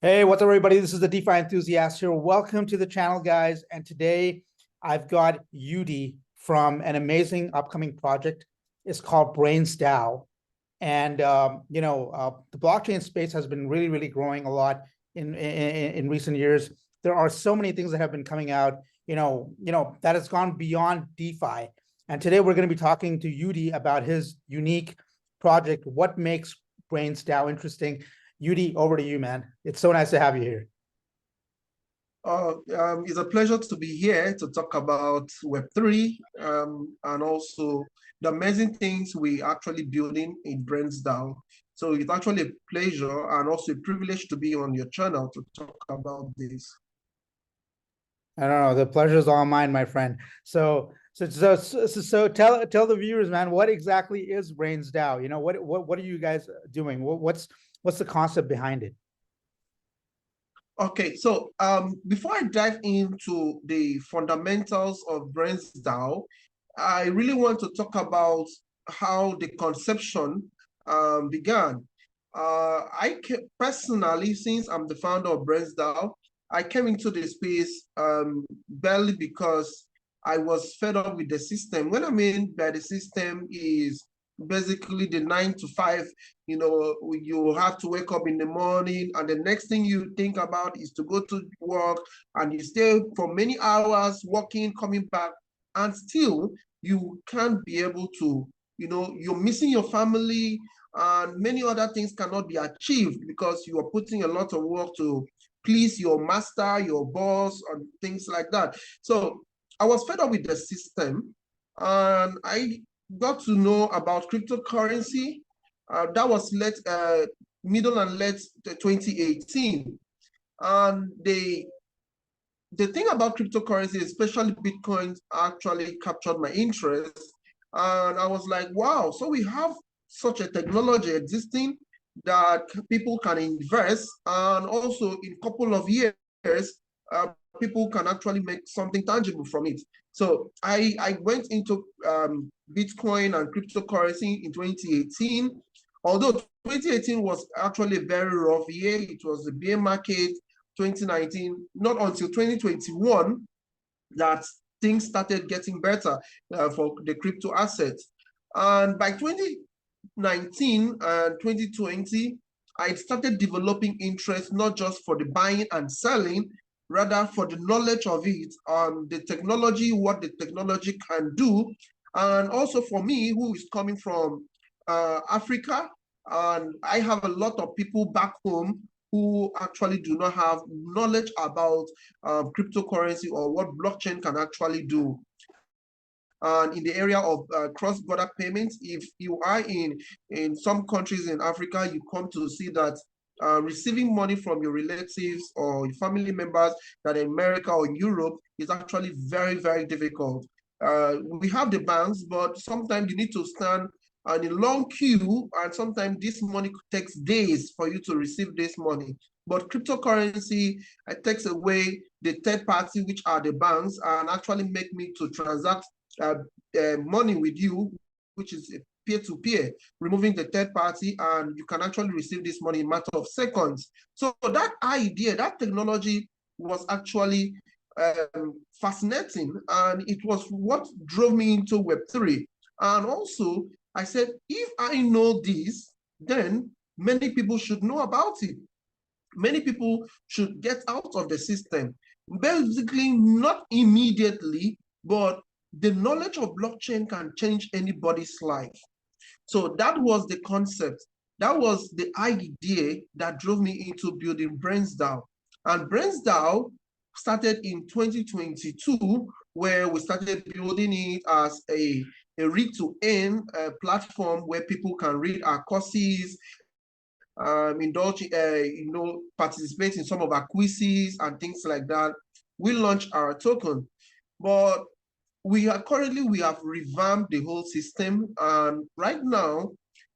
Hey, what's up, everybody? This is the DeFi enthusiast here. Welcome to the channel, guys. And today I've got Yudi from an amazing upcoming project. It's called Brains DAO. And the blockchain space has been really growing a lot in recent years. There are so many things that have been coming out, that has gone beyond DeFi. And today we're going to be talking to Yudi about his unique project, what makes Brains DAO interesting. Yudi, over to you, man. It's so nice to have you here. It's a pleasure to be here to talk about Web3 and also the amazing things we actually building in Brains DAO. So it's actually a pleasure and also a privilege to be on your channel to talk about this. I don't know. The pleasure is all mine, my friend. So tell the viewers, man, what exactly is Brains DAO? What are you guys doing? What's the concept behind it? Okay, so before I dive into the fundamentals of Brains DAO, I really want to talk how the conception began. Personally, since I'm the founder of Brains DAO, I came into the space barely because I was fed up with the system. What I mean by the system is basically the 9 to 5. You have to wake up in the morning and the next thing you think about is to go to work, and you stay for many hours working, coming back, and still you can't be able to, you're missing your family, and many other things cannot be achieved because you are putting a lot of work to please your master, your boss, and things like that. So I was fed up with the system, and I got to know about cryptocurrency. That was middle and late 2018. And the thing about cryptocurrency, especially Bitcoin, actually captured my interest. And I was like, wow, so we have such a technology existing that people can invest, and also in a couple of years, people can actually make something tangible from it. So I went into Bitcoin and cryptocurrency in 2018. Although 2018 was actually a very rough year, it was the bear market. 2019, not until 2021 that things started getting better for the crypto assets. And by 2019 and 2020, I started developing interest not just for the buying and selling, rather for the knowledge of it, the technology, what the technology can do. And also for me, who is coming from Africa, and I have a lot of people back home who actually do not have knowledge about cryptocurrency or what blockchain can actually do. And in the area of cross-border payments, if you are in some countries in Africa, you come to see that receiving money from your relatives or your family members that are in America or Europe is actually very difficult. We have the banks, but sometimes you need to stand in a long queue, and sometimes this money takes days for you to receive this money. But cryptocurrency takes away the third party, which are the banks, and actually make me to transact money with you, which is peer-to-peer, removing the third party, and you can actually receive this money in a matter of seconds. So that idea, that technology was actually fascinating, and it was what drove me into Web3. And also, I said, if I know this, then many people should know about it. Many people should get out of the system. Basically, not immediately, but the knowledge of blockchain can change anybody's life. So that was the concept. That was the idea that drove me into building Brains DAO. And Brains DAO started in 2022, where we started building it as a read-to-earn platform where people can read our courses, indulge, participate in some of our quizzes and things like that. We launched our token, but we have revamped the whole system, and right now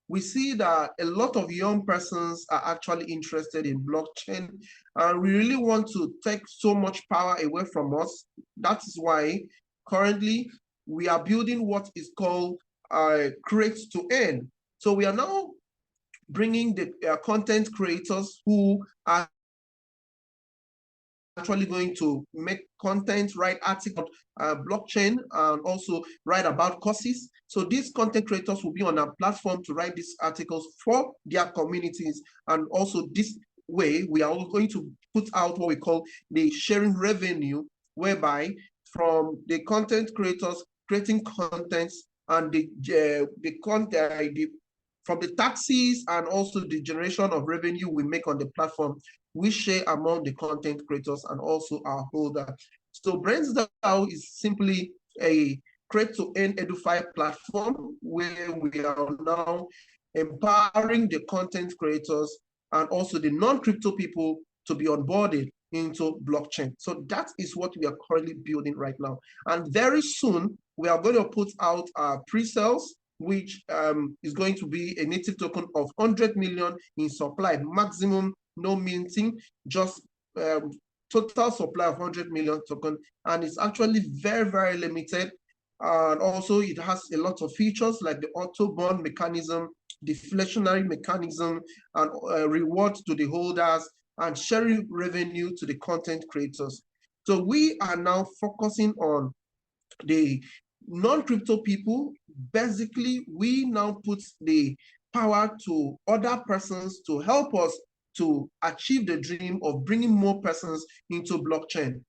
we see that a lot of young persons are actually interested in blockchain, and we really want to take so much power away from us. That is why currently we are building what is called create to earn. So we are now bringing the content creators who are actually going to make content, write articles, blockchain, and also write about courses. So these content creators will be on our platform to write these articles for their communities. And also this way, we are going to put out what we call the sharing revenue, whereby from the content creators creating contents and from the taxes and also the generation of revenue we make on the platform, we share among the content creators and also our holder. So Brains DAO is simply a create-to-earn EDU-Fi platform where we are now empowering the content creators and also the non-crypto people to be onboarded into blockchain. So that is what we are currently building right now. And very soon, we are going to put out our pre-sales, which is going to be a native token of 100 million in supply, maximum, no minting, just total supply of 100 million token. And it's actually very, very limited. And also it has a lot of features like the auto bond mechanism, deflationary mechanism, and rewards to the holders, and sharing revenue to the content creators. So we are now focusing on the non-crypto people. Basically, we now put the power to other persons to help us to achieve the dream of bringing more persons into blockchain.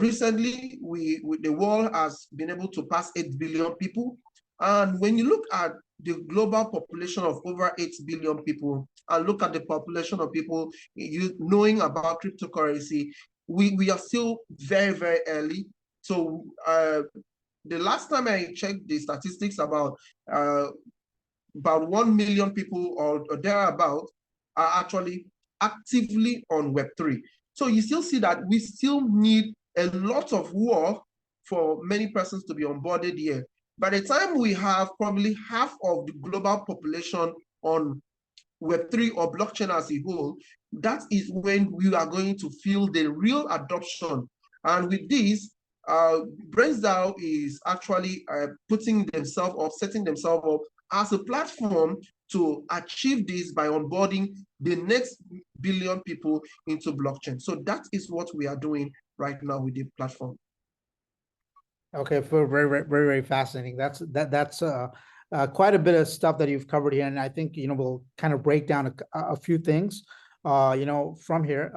Recently, the world has been able to pass 8 billion people. And when you look at the global population of over 8 billion people and look at the population of people knowing about cryptocurrency, we are still very, very early. So the last time I checked the statistics, about 1 million people or thereabout are actually actively on Web3. So you still see that we still need a lot of work for many persons to be onboarded here. By the time we have probably half of the global population on Web3 or blockchain as a whole, that is when we are going to feel the real adoption. And with this, Brains DAO is actually setting themselves up as a platform to achieve this by onboarding the next billion people into blockchain. So that is what we are doing right now with the platform. Okay, very, very, very, very fascinating. That's quite a bit of stuff that you've covered here, and I think we'll kind of break down a few things, from here.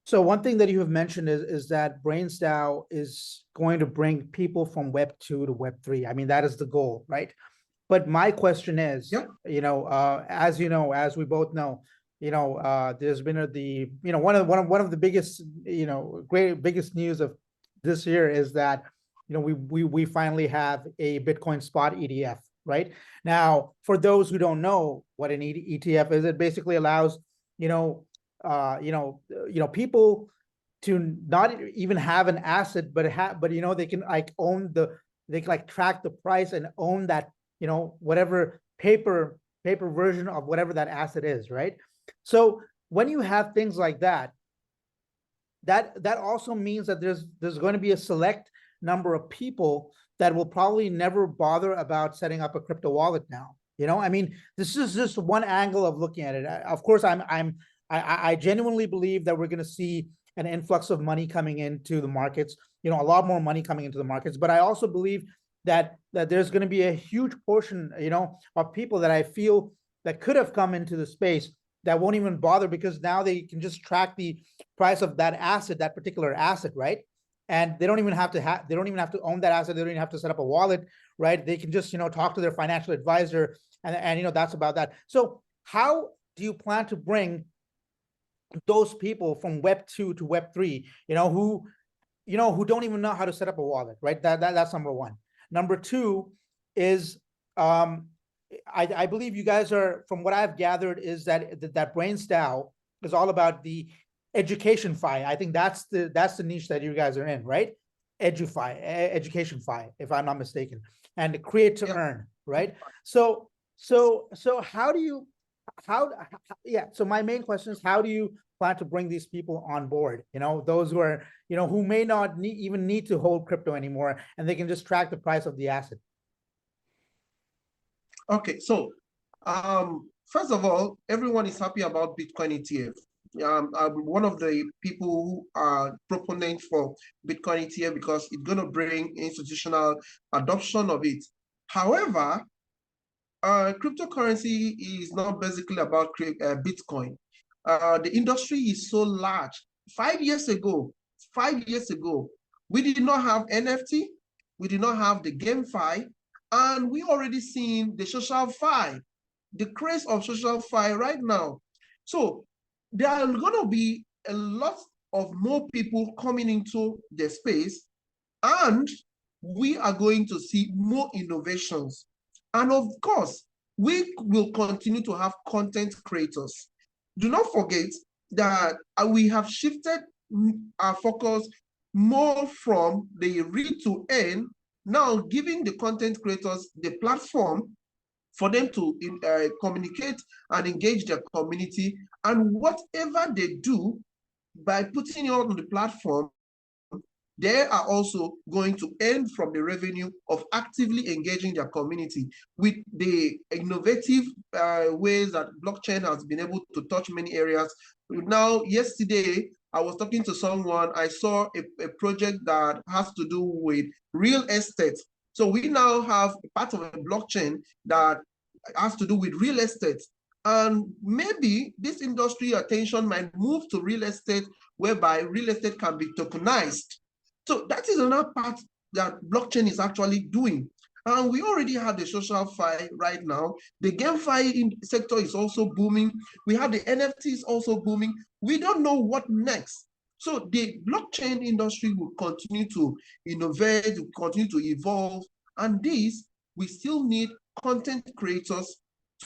So one thing that you have mentioned is that Brains DAO is going to bring people from Web 2 to Web 3. I mean, that is the goal, right? But my question is, as as we both know, there's been one of the biggest, biggest news of this year is that we finally have a Bitcoin spot ETF, right? Now, for those who don't know what an ETF is, it basically allows people to not even have an asset, but they can they can track the price and own that whatever paper version of whatever that asset is, right? So when you have things like that also means that there's going to be a select number of people that will probably never bother about setting up a crypto wallet now. I mean, this is just one angle of looking at it. Of course, I genuinely believe that we're going to see an influx of money coming into the markets, a lot more money coming into the markets. But I also believe that there's going to be a huge portion, of people that I feel that could have come into the space that won't even bother, because now they can just track the price of that asset, that particular asset, right? And they don't even have to own that asset. They don't even have to set up a wallet, right? They can just, talk to their financial advisor, and that's about that. So how do you plan to bring those people from Web 2 to Web 3, who don't even know how to set up a wallet, right? That's number one. Number two is, I believe you guys are, from what I've gathered, is that Brains DAO is all about the education-fi. I think that's the niche that you guys are in, right? Edu-Fi, education-fi, if I'm not mistaken, and create to earn, right? So how do you, so my main question is, how do you plan to bring these people on board? Those who are, who may not even need to hold crypto anymore, and they can just track the price of the asset. Okay, so first of all, everyone is happy about Bitcoin ETF. I'm one of the people who are proponents for Bitcoin ETF because it's going to bring institutional adoption of it. However, cryptocurrency is not basically about Bitcoin. The industry is so large. 5 years ago, we did not have NFT, we did not have the GameFi, and we already seen the socialfi, the craze of socialfi right now. So there are going to be a lot of more people coming into the space, and we are going to see more innovations. And of course, we will continue to have content creators. Do not forget that we have shifted our focus more from the read to earn, now giving the content creators the platform for them to communicate and engage their community. And whatever they do by putting it on the platform, they are also going to earn from the revenue of actively engaging their community with the innovative ways that blockchain has been able to touch many areas. Now, yesterday, I was talking to someone, I saw a project that has to do with real estate. So we now have part of a blockchain that has to do with real estate. And maybe this industry attention might move to real estate, whereby real estate can be tokenized. So that is another part that blockchain is actually doing. And we already have the socialfi right now. The GameFi sector is also booming. We have the NFTs also booming. We don't know what next. So the blockchain industry will continue to innovate, will continue to evolve. And this, we still need content creators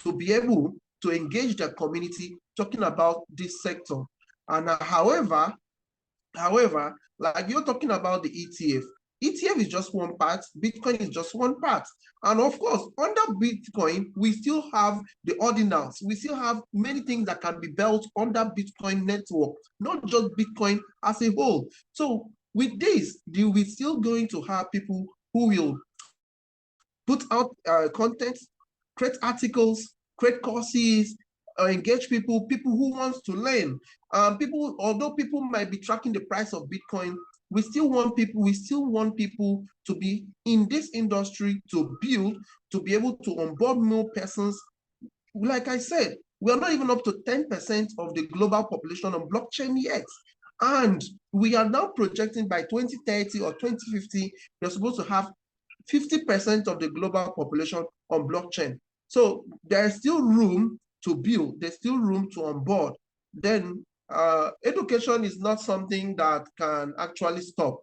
to be able to engage their community talking about this sector. And however, like you're talking about the ETF. ETF is just one part, Bitcoin is just one part. And of course, under Bitcoin, we still have the ordinals. We still have many things that can be built under Bitcoin network, not just Bitcoin as a whole. So with this, we're still going to have people who will put out content, create articles, create courses, engage people who wants to learn. Although people might be tracking the price of Bitcoin, we still want people to be in this industry to build, to be able to onboard more persons. Like I said, we are not even up to 10% of the global population on blockchain yet. And we are now projecting by 2030 or 2050, we're supposed to have 50% of the global population on blockchain. So there's still room to build, there's still room to onboard. Then education is not something that can actually stop.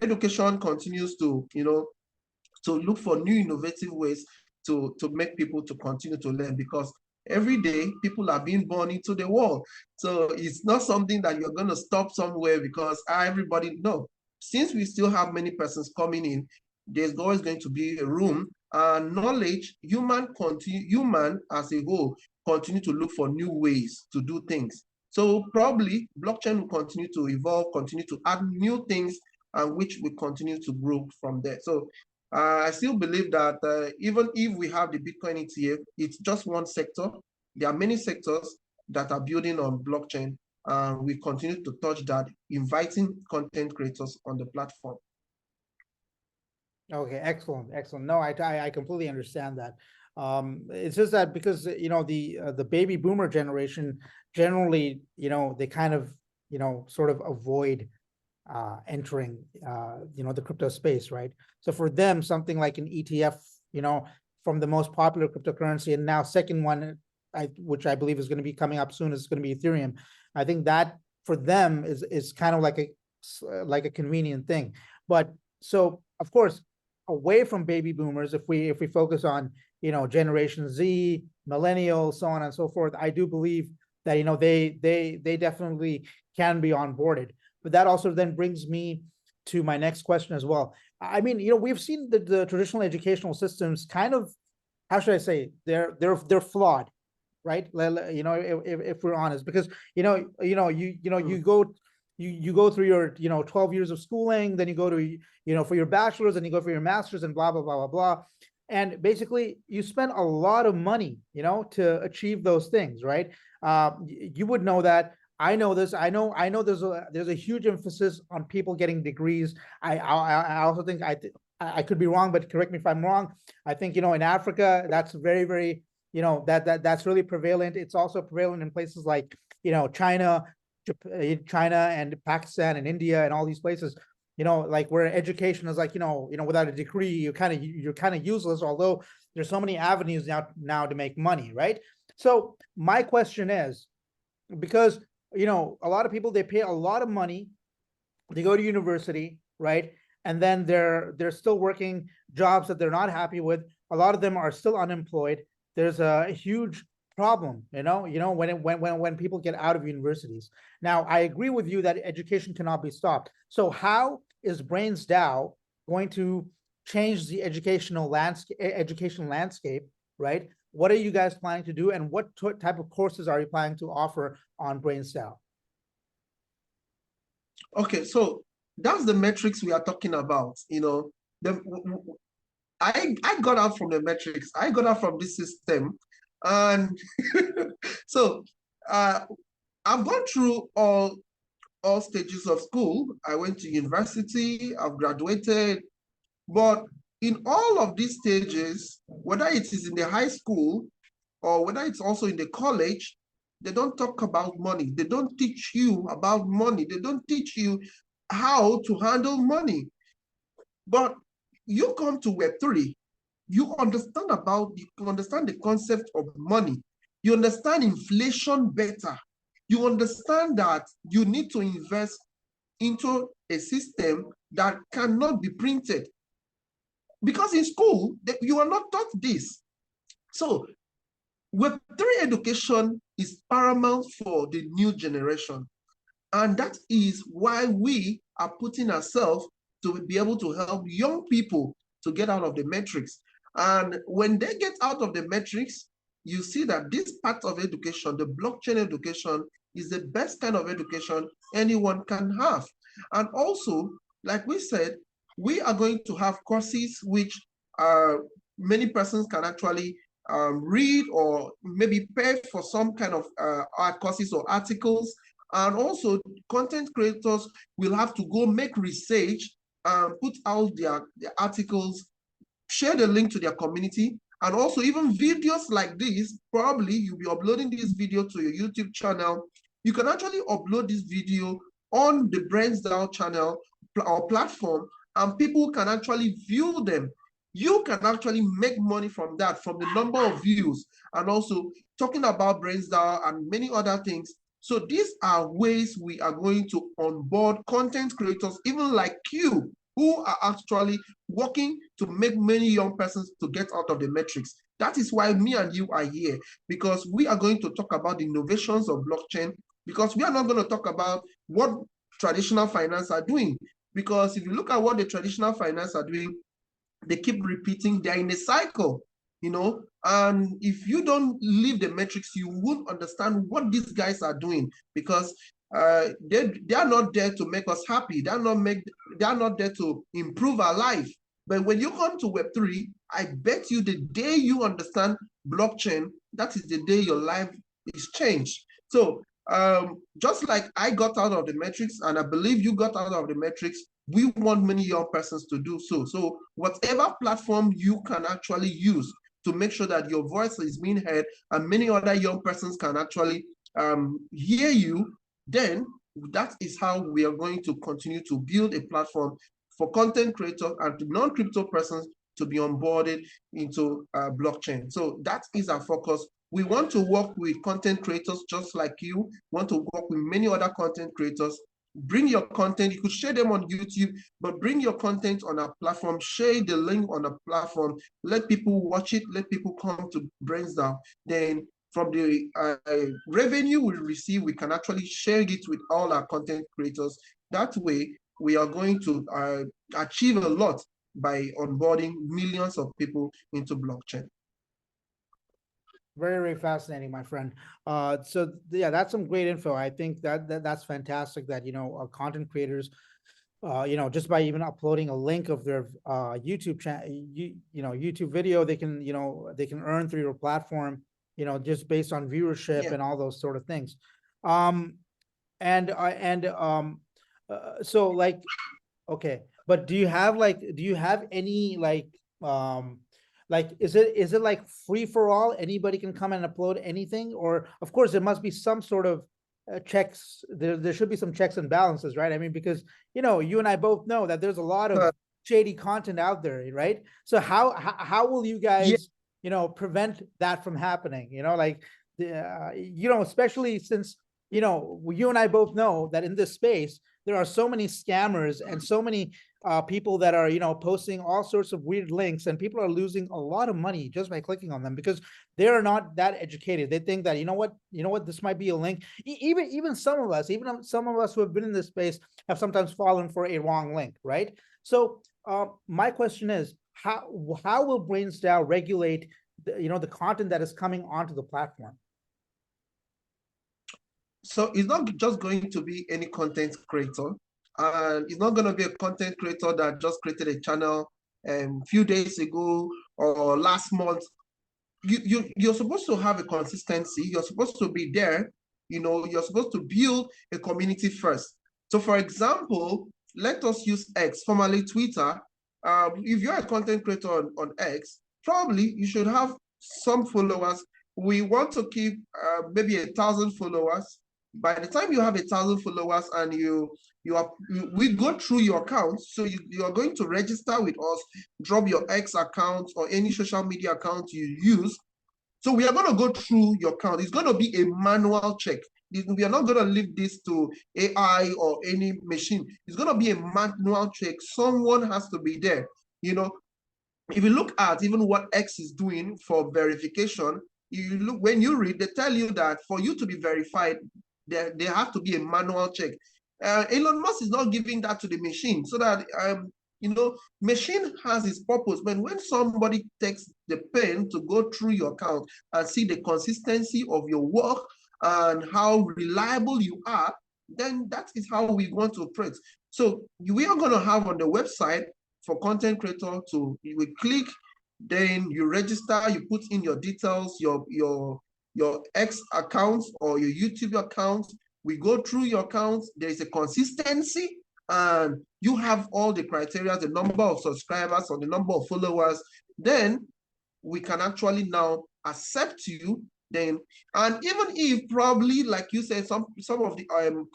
Education continues to, to look for new innovative ways to make people to continue to learn, because every day people are being born into the world. So it's not something that you're going to stop somewhere because everybody knows. Since we still have many persons coming in, there's always going to be a room, and knowledge, human as a whole continue to look for new ways to do things. So probably blockchain will continue to evolve, continue to add new things, and which will continue to grow from there. So I still believe that even if we have the Bitcoin ETF, it's just one sector. There are many sectors that are building on blockchain, and we continue to touch that, inviting content creators on the platform. Okay, excellent. No, I completely understand that. It's just that because the baby boomer generation generally, they kind of sort of avoid entering the crypto space, right? So for them, something like an ETF, from the most popular cryptocurrency, and now second one, which I believe is going to be coming up soon, is going to be Ethereum. I think that for them is kind of like a convenient thing. But so of course, away from baby boomers, if we focus on Generation Z, millennials, so on and so forth, I do believe that they definitely can be onboarded. But that also then brings me to my next question as well. I mean, we've seen the traditional educational systems kind of, how should I say, they're flawed, right? If we're honest, because you go through your 12 years of schooling, then you go to for your bachelor's, and you go for your master's, and blah blah blah blah blah, and basically you spend a lot of money to achieve those things, right? You would know that. I know this. I know there's a huge emphasis on people getting degrees. I also think I could be wrong, but correct me if I'm wrong. I think, you know, in Africa, that's very, you know, that's really prevalent. It's also prevalent in places like, you know, China and Pakistan and India and all these places, you know, like where education is like, you know, without a degree, you're kind of useless, although there's so many avenues now to make money, right? So my question is, because, you know, a lot of people, they pay a lot of money, they go to university, right? And then they're still working jobs that they're not happy with. A lot of them are still unemployed. There's a huge problem, when people get out of universities. Now, I agree with you that education cannot be stopped. So how is Brains DAO going to change the education landscape, right? What are you guys planning to do, and what type of courses are you planning to offer on Brains DAO? Okay, so that's the metrics we are talking about. You know, I got out from the metrics. I got out from this system, and so I've gone through all stages of school. I went to university. I've graduated, but in all of these stages, whether it is in the high school or whether it's also in the college, they don't talk about money. They don't teach you about money. They don't teach you how to handle money. But you come to Web3, you understand the concept of money. You understand inflation better. You understand that you need to invest into a system that cannot be printed. Because in school, you are not taught this. So Web3 education is paramount for the new generation. And that is why we are putting ourselves to be able to help young people to get out of the matrix. And when they get out of the matrix, you see that this part of education, the blockchain education, is the best kind of education anyone can have. And also, like we said, we are going to have courses which many persons can actually read, or maybe pay for some kind of art courses or articles. And also, content creators will have to go make research and put out their articles, share the link to their community, and also even videos like this. Probably you'll be uploading this video to your YouTube channel. You can actually upload this video on the Brains DAO channel or platform, and people can actually view them. You can actually make money from that, from the number of views, and also talking about Brains DAO and many other things. So these are ways we are going to onboard content creators, even like you, who are actually working to make many young persons to get out of the matrix. That is why me and you are here, because we are going to talk about the innovations of blockchain, because we are not going to talk about what traditional finance are doing. Because if you look at what the traditional finance are doing, they keep repeating, they're in a cycle, and if you don't leave the metrics, you won't understand what these guys are doing, because they are not there to make us happy. They are not there to improve our life. But when you come to Web3, I bet you the day you understand blockchain, that is the day your life is changed. So just like I got out of the matrix, and I believe you got out of the matrix, we want many young persons to do so. So whatever platform you can actually use to make sure that your voice is being heard and many other young persons can actually hear you, then that is how we are going to continue to build a platform for content creators and non-crypto persons to be onboarded into blockchain. So that is our focus. We want to work with content creators just like you, want to work with many other content creators. Bring your content. You could share them on YouTube, but bring your content on our platform. Share the link on the platform. Let people watch it. Let people come to Brains DAO. Then from the revenue we receive, we can actually share it with all our content creators. That way, we are going to achieve a lot by onboarding millions of people into blockchain. Very, very fascinating, my friend. So yeah, that's some great info. I think that's fantastic that, content creators, just by even uploading a link of their YouTube channel, YouTube video, they can earn through your platform, you know, just based on viewership Yeah. and all those sort of things. So like, okay, but do you have any like, is it like free for all? Anybody can come and upload anything? Or of course there must be some sort of checks. There should be some checks and balances, right? I mean, because, you know, you and I both know that there's a lot of shady content out there, right? So how will you Yeah. guys, you know, prevent that from happening? You know, like, you know, especially since, you know, you and I both know that in this space, there are so many scammers and so many people that are, you know, posting all sorts of weird links, and people are losing a lot of money just by clicking on them because they're not that educated. They think that, you know what, this might be a link. Even some of us, even some of us who have been in this space have sometimes fallen for a wrong link, right? So my question is, how will Brains DAO regulate the content that is coming onto the platform? So it's not just going to be any content creator, and it's not going to be a content creator that just created a channel a few days ago or last month. You're supposed to have a consistency. You're supposed to be there. You know, you're supposed to build a community first. So, for example, let us use X, formerly Twitter. If you're a content creator on X, probably you should have some followers. We want to keep maybe 1,000 followers. By the time you have 1,000 followers and we go through your account, so you are going to register with us, drop your X account or any social media account you use. So we are going to go through your account. It's going to be a manual check. We are not going to leave this to AI or any machine. It's going to be a manual check. Someone has to be there. You know, if you look at even what X is doing for verification, you look, when you read, they tell you that for you to be verified, there have to be a manual check. Elon Musk is not giving that to the machine so that you know, machine has its purpose. But when somebody takes the pen to go through your account and see the consistency of your work and how reliable you are, then that is how we want to operate. So we are going to have on the website for content creator to, you will click, then you register, you put in your details, your X account or your YouTube account. We go through your account. There is a consistency, and you have all the criteria, the number of subscribers or the number of followers. Then we can actually now accept you. Then, and even if probably, like you said, some of the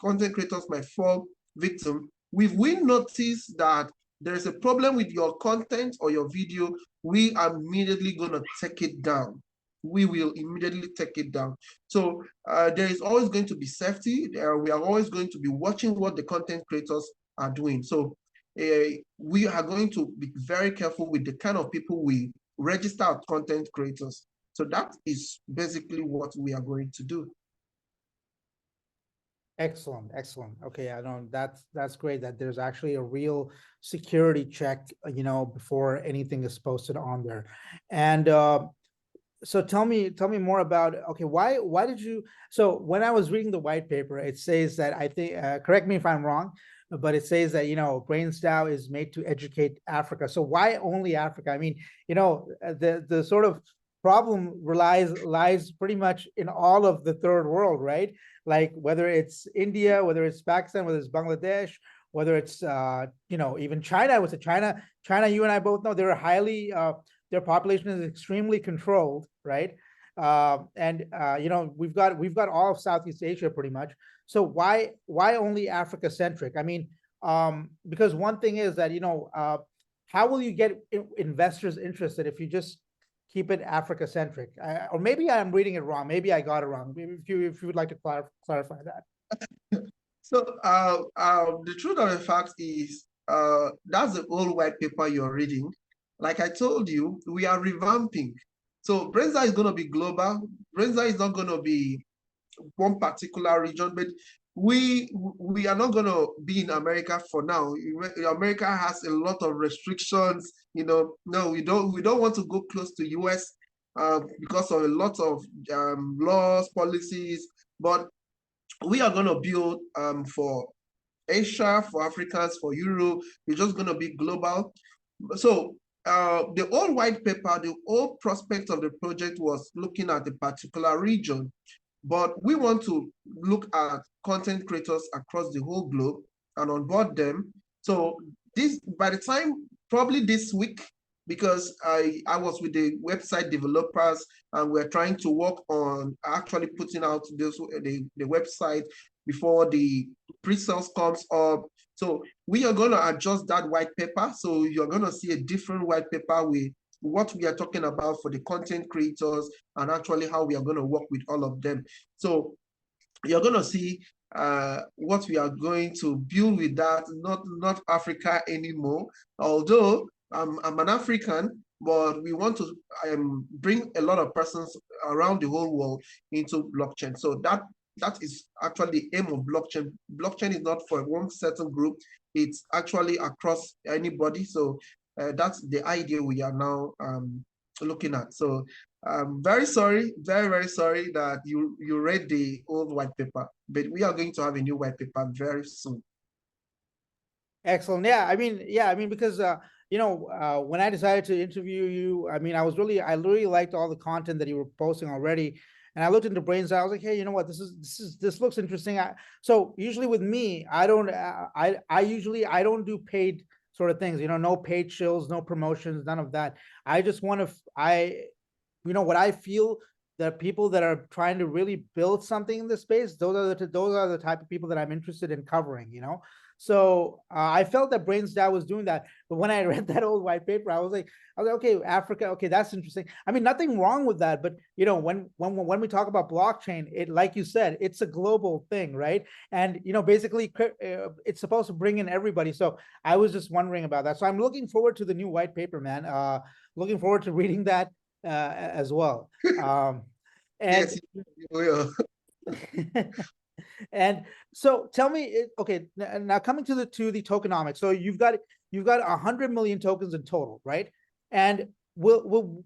content creators might fall victim, we notice that there's a problem with your content or your video, we are immediately going to take it down. We will immediately take it down. So there is always going to be safety. We are always going to be watching what the content creators are doing. So we are going to be very careful with the kind of people we register as content creators. So that is basically what we are going to do. Excellent. Okay, I know that's great that there's actually a real security check, you know, before anything is posted on there. And so tell me more about, okay, why did you, so when I was reading the white paper, it says that, I think, correct me if I'm wrong, but it says that, you know, Brains DAO is made to educate Africa. So why only Africa? I mean, you know, the sort of problem lies pretty much in all of the third world, right? Like whether it's India, whether it's Pakistan, whether it's Bangladesh, whether it's you know, even China. I would say China, you and I both know they're highly their population is extremely controlled, right? You know, we've got all of Southeast Asia pretty much. So why only Africa centric? I mean, because one thing is that, you know, how will you get investors interested if you just keep it Africa centric? Or maybe I'm reading it wrong. Maybe I got it wrong. Maybe if you would like to clarify that. So the truth of the fact is, that's the old white paper you're reading. Like I told you, we are revamping. So Brains DAO is going to be global. Brains DAO is not going to be one particular region, but we are not going to be in America for now. America has a lot of restrictions. You know, no, we don't want to go close to US because of a lot of laws, policies. But we are going to build for Asia, for Africans, for Europe. We're just going to be global. So the old white paper, the old prospect of the project was looking at a particular region, but we want to look at content creators across the whole globe and onboard them. So this, by the time, probably this week, because I was with the website developers and we're trying to work on actually putting out the website before the pre-sales comes up. So we are going to adjust that white paper. So you're going to see a different white paper with what we are talking about for the content creators and actually how we are going to work with all of them. So you're going to see what we are going to build with that, not Africa anymore. Although I'm an African, but we want to bring a lot of persons around the whole world into blockchain. So that is actually the aim of blockchain. Blockchain is not for one certain group. It's actually across anybody. So that's the idea we are now looking at. So I'm very sorry, very sorry that you read the old white paper, but we are going to have a new white paper very soon. Excellent. Yeah, I mean, because you know, when I decided to interview you, I mean, I really liked all the content that you were posting already, and I looked into Brains. I was like, hey, you know what, this looks interesting. So usually with me, I don't do paid sort of things. You know, no paid shills, no promotions, none of that. I just want to you know, what I feel that people that are trying to really build something in this space, those are the type of people that I'm interested in covering, you know? So I felt that Brains DAO was doing that. But when I read that old white paper, I was like, okay, Africa, okay, that's interesting. I mean, nothing wrong with that. But, you know, when we talk about blockchain, it, like you said, it's a global thing, right? And, you know, basically it's supposed to bring in everybody. So I was just wondering about that. So I'm looking forward to the new white paper, man. Looking forward to reading that as well. And yes, you will. and so tell me, okay, now coming to the tokenomics. So you've got 100 million tokens in total, right? And will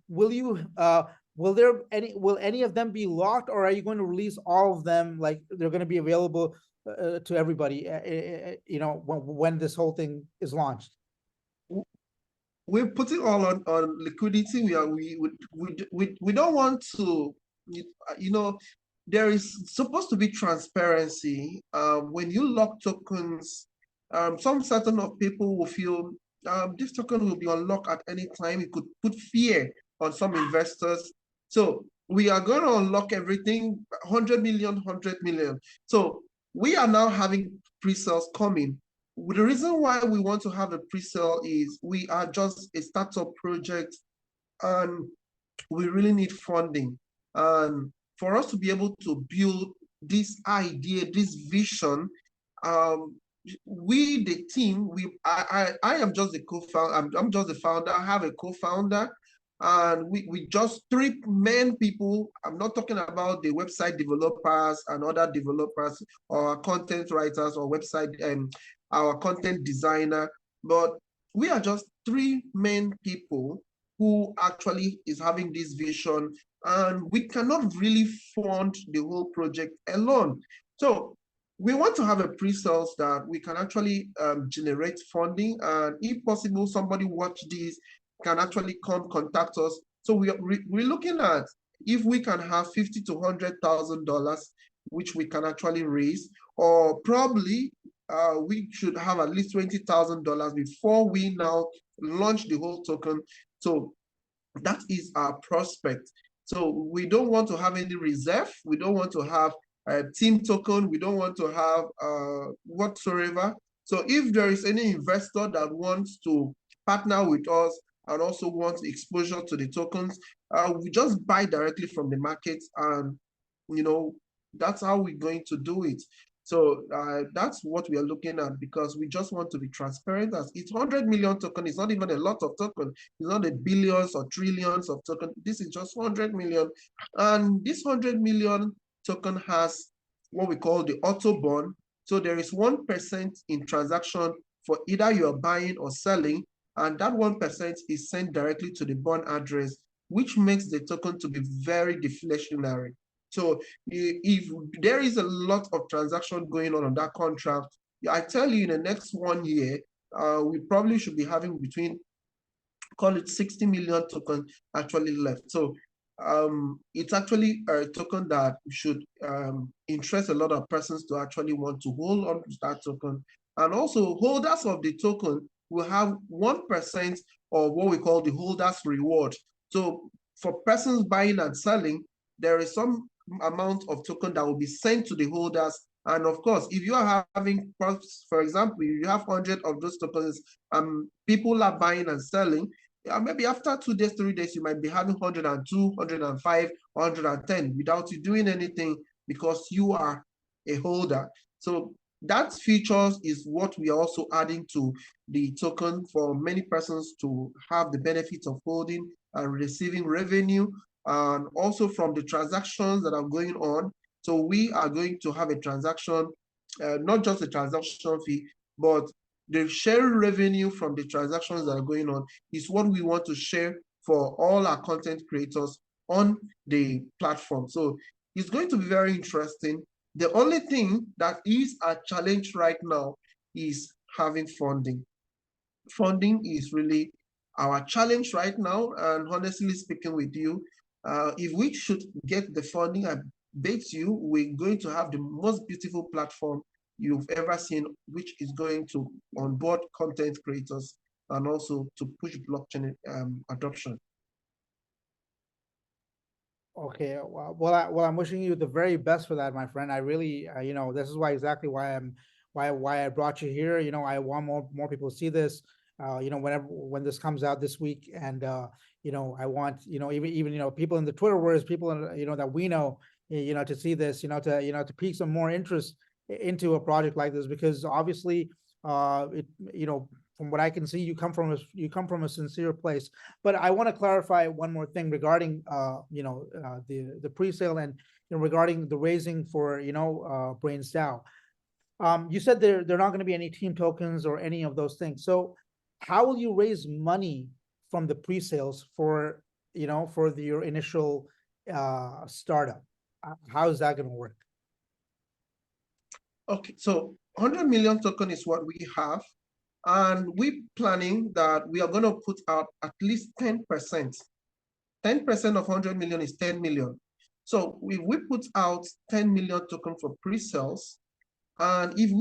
any of them be locked, or are you going to release all of them, like they're going to be available to everybody, you know, when this whole thing is launched? We're putting all on liquidity. We don't want to, you know, there is supposed to be transparency. When you lock tokens, some certain of people will feel this token will be unlocked at any time. It could put fear on some investors. So we are going to unlock everything, 100 million, 100 million. So we are now having pre-sales coming. The reason why we want to have a pre-sale is we are just a startup project and we really need funding. And for us to be able to build this idea, this vision, we, the team, I am just the co-founder, I'm just the founder, I have a co-founder, and we just three main people. I'm not talking about the website developers and other developers or content writers or website our content designer, but we are just three main people who actually is having this vision, and we cannot really fund the whole project alone. So we want to have a pre-sales that we can actually generate funding, and if possible, somebody watch this can actually come contact us. So we're looking at if we can have $50,000 to $100,000, which we can actually raise, or probably we should have at least $20,000 before we now launch the whole token. So that is our prospect. So we don't want to have any reserve. We don't want to have a team token. We don't want to have whatsoever. So if there is any investor that wants to partner with us and also wants exposure to the tokens, we just buy directly from the market, and you know, that's how we're going to do it. So that's what we are looking at, because we just want to be transparent. As it's 100 million token, it's not even a lot of token. It's not a billions or trillions of token. This is just 100 million. And this 100 million token has what we call the auto bond. So there is 1% in transaction for either you're buying or selling, and that 1% is sent directly to the bond address, which makes the token to be very deflationary. So if there is a lot of transaction going on that contract, I tell you, in the next 1 year, we probably should be having between call it 60 million token actually left. So it's actually a token that should interest a lot of persons to actually want to hold on to that token. And also holders of the token will have 1% of what we call the holders reward. So for persons buying and selling, there is some amount of token that will be sent to the holders. And of course, if you are having, for example, you have 100 of those tokens, people are buying and selling, maybe after 2 days, 3 days, you might be having 102, 105, 110 without you doing anything because you are a holder. So that features is what we are also adding to the token for many persons to have the benefit of holding and receiving revenue, and also from the transactions that are going on. So we are going to have a transaction, not just a transaction fee, but the sharing revenue from the transactions that are going on is what we want to share for all our content creators on the platform. So it's going to be very interesting. The only thing that is a challenge right now is having funding. Funding is really our challenge right now. And honestly speaking with you, if we should get the funding, I bet you we're going to have the most beautiful platform you've ever seen, which is going to onboard content creators and also to push blockchain adoption. Okay, well, I'm wishing you the very best for that, my friend. I really, you know, this is exactly why I brought you here. You know, I want more people to see this. You know, when this comes out this week, and you know, I want, you know, even you know, people in the Twitterverse, people in, you know, that we know, you know, to see this, you know, to pique some more interest into a project like this, because obviously, it, you know, from what I can see, you come from a sincere place. But I want to clarify one more thing regarding you know, the pre-sale, and you know, regarding the raising for, you know, Brains DAO. You said there not going to be any team tokens or any of those things. So how will you raise money from the pre-sales for, you know, for your initial startup? How is that going to work? Okay, so 100 million token is what we have. And we're planning that we are going to put out at least 10%. 10% of 100 million is 10 million. So if we put out 10 million token for pre-sales, and if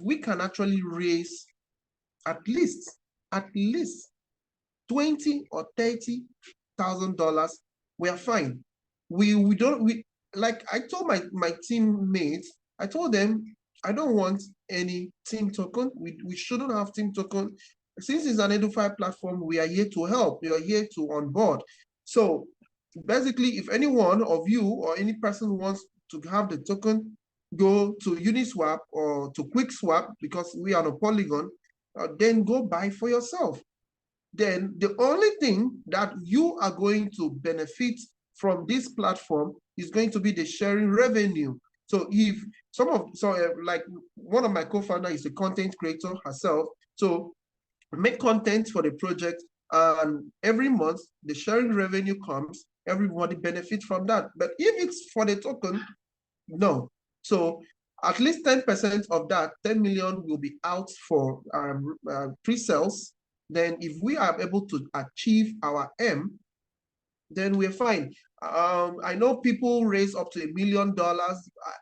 we can actually raise at least 20 or $30,000, we are fine. We don't, like I told my teammates, I told them, I don't want any team token. We shouldn't have team token. Since it's an EDU-Fi platform, we are here to help. We are here to onboard. So basically, if any one of you or any person wants to have the token, go to Uniswap or to QuickSwap, because we are on a Polygon, then go buy for yourself. Then the only thing that you are going to benefit from this platform is going to be the sharing revenue. So if like one of my co-founders is a content creator herself, so make content for the project, and every month the sharing revenue comes, everybody benefits from that. But if it's for the token, no. So at least 10% of that 10 million will be out for pre-sales. Then if we are able to achieve our M, then we're fine. I know people raise up to $1 million.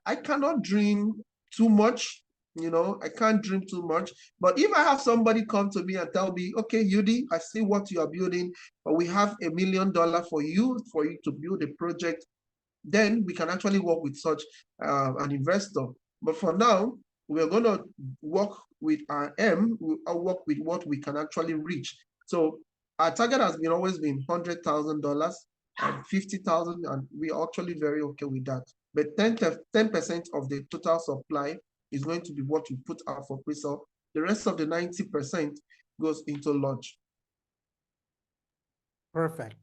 I cannot dream too much, you know, I can't dream too much. But if I have somebody come to me and tell me, okay, Yudi, I see what you are building, but we have $1 million for you to build a project, then we can actually work with such an investor. But for now, we're going to work with our M, we'll work with what we can actually reach. So our target has always been $100,000 and 50,000, and we're actually very okay with that. But 10% of the total supply is going to be what we put out for pre-sale. The rest of the 90% goes into launch. Perfect.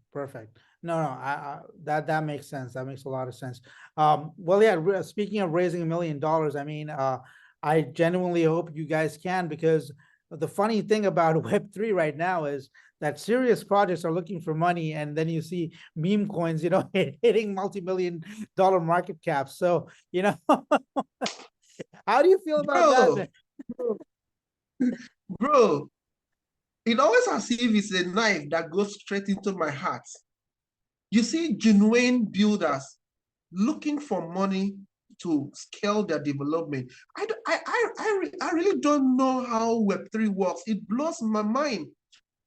No, that makes sense. That makes a lot of sense. Well, yeah, speaking of raising $1 million, I mean, I genuinely hope you guys can, because the funny thing about Web3 right now is that serious projects are looking for money, and then you see meme coins, you know, hitting multi-million-dollar market caps. So, you know, how do you feel about that? Bro, it always as if it's a knife that goes straight into my heart. You see genuine builders looking for money to scale their development. I really don't know how Web3 works. It blows my mind.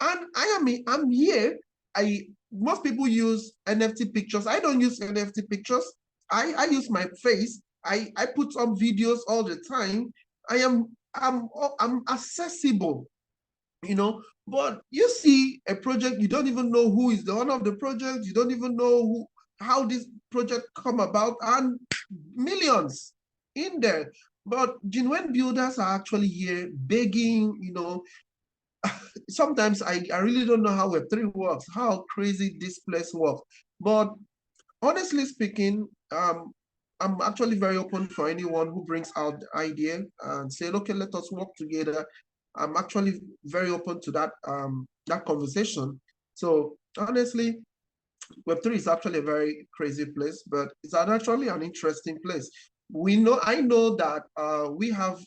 And I'm here. Most people use NFT pictures. I don't use NFT pictures. I use my face. I put up videos all the time. I'm accessible, you know. But you see a project, you don't even know who is the owner of the project. You don't even know how this project come about, and millions in there. But genuine builders are actually here begging, you know. Sometimes I really don't know how Web3 works, how crazy this place works. But honestly speaking, I'm actually very open for anyone who brings out the idea and say, okay, let us work together. I'm actually very open to that that conversation. So honestly, Web3 is actually a very crazy place, but it's actually an interesting place. I know that we have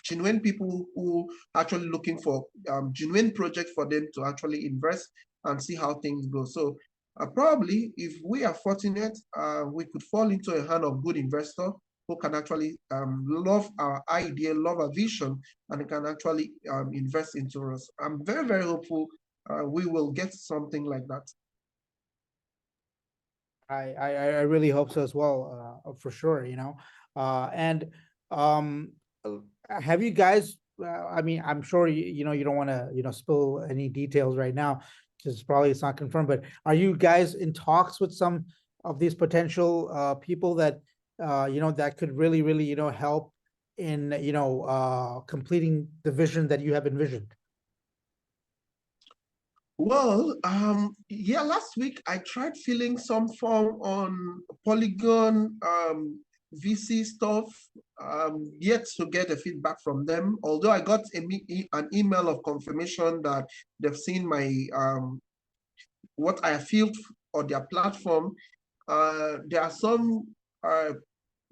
genuine people who are actually looking for genuine projects for them to actually invest and see how things go. So probably if we are fortunate, we could fall into a hand of good investor who can actually love our idea, love our vision, and can actually invest into us. I'm very, very hopeful we will get something like that. I really hope so as well, for sure, you know. And um, have you guys? I mean, I'm sure you know you don't want to spill any details right now because probably it's not confirmed. But are you guys in talks with some of these potential people that that could really help in completing the vision that you have envisioned? Well, yeah, last week I tried filling some form on Polygon VC stuff, yet to get a feedback from them. Although I got an email of confirmation that they've seen my what I filled on their platform. There are some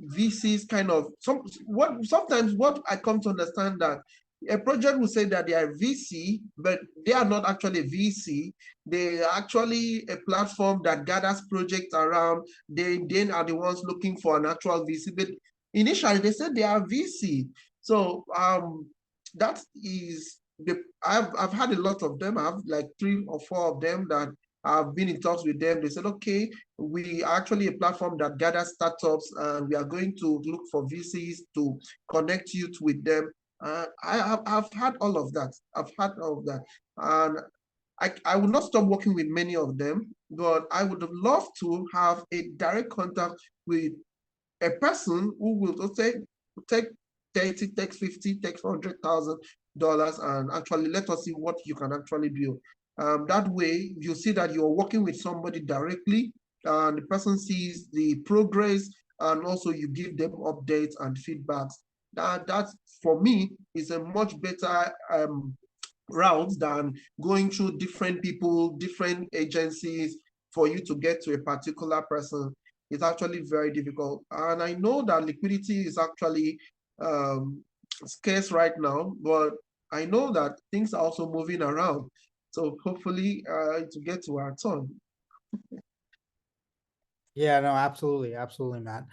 VCs kind of sometimes what I come to understand that a project will say that they are VC, but they are not actually VC. They are actually a platform that gathers projects around. They then are the ones looking for an actual VC. But initially they said they are VC. So that is I've had a lot of them. I have like 3 or 4 of them that I've been in talks with them. They said, okay, we are actually a platform that gathers startups, and we are going to look for VCs to connect you with them. I've had all of that. I've had all of that. And I would not stop working with many of them, but I would love to have a direct contact with a person who will take 30, take 50, take $100,000 and actually let us see what you can actually do. That way, you see that you're working with somebody directly, and the person sees the progress, and also you give them updates and feedbacks. That for me is a much better route than going through different people, different agencies for you to get to a particular person. It's actually very difficult. And I know that liquidity is actually scarce right now, but I know that things are also moving around. So hopefully to get to our turn. Yeah, no, absolutely, man.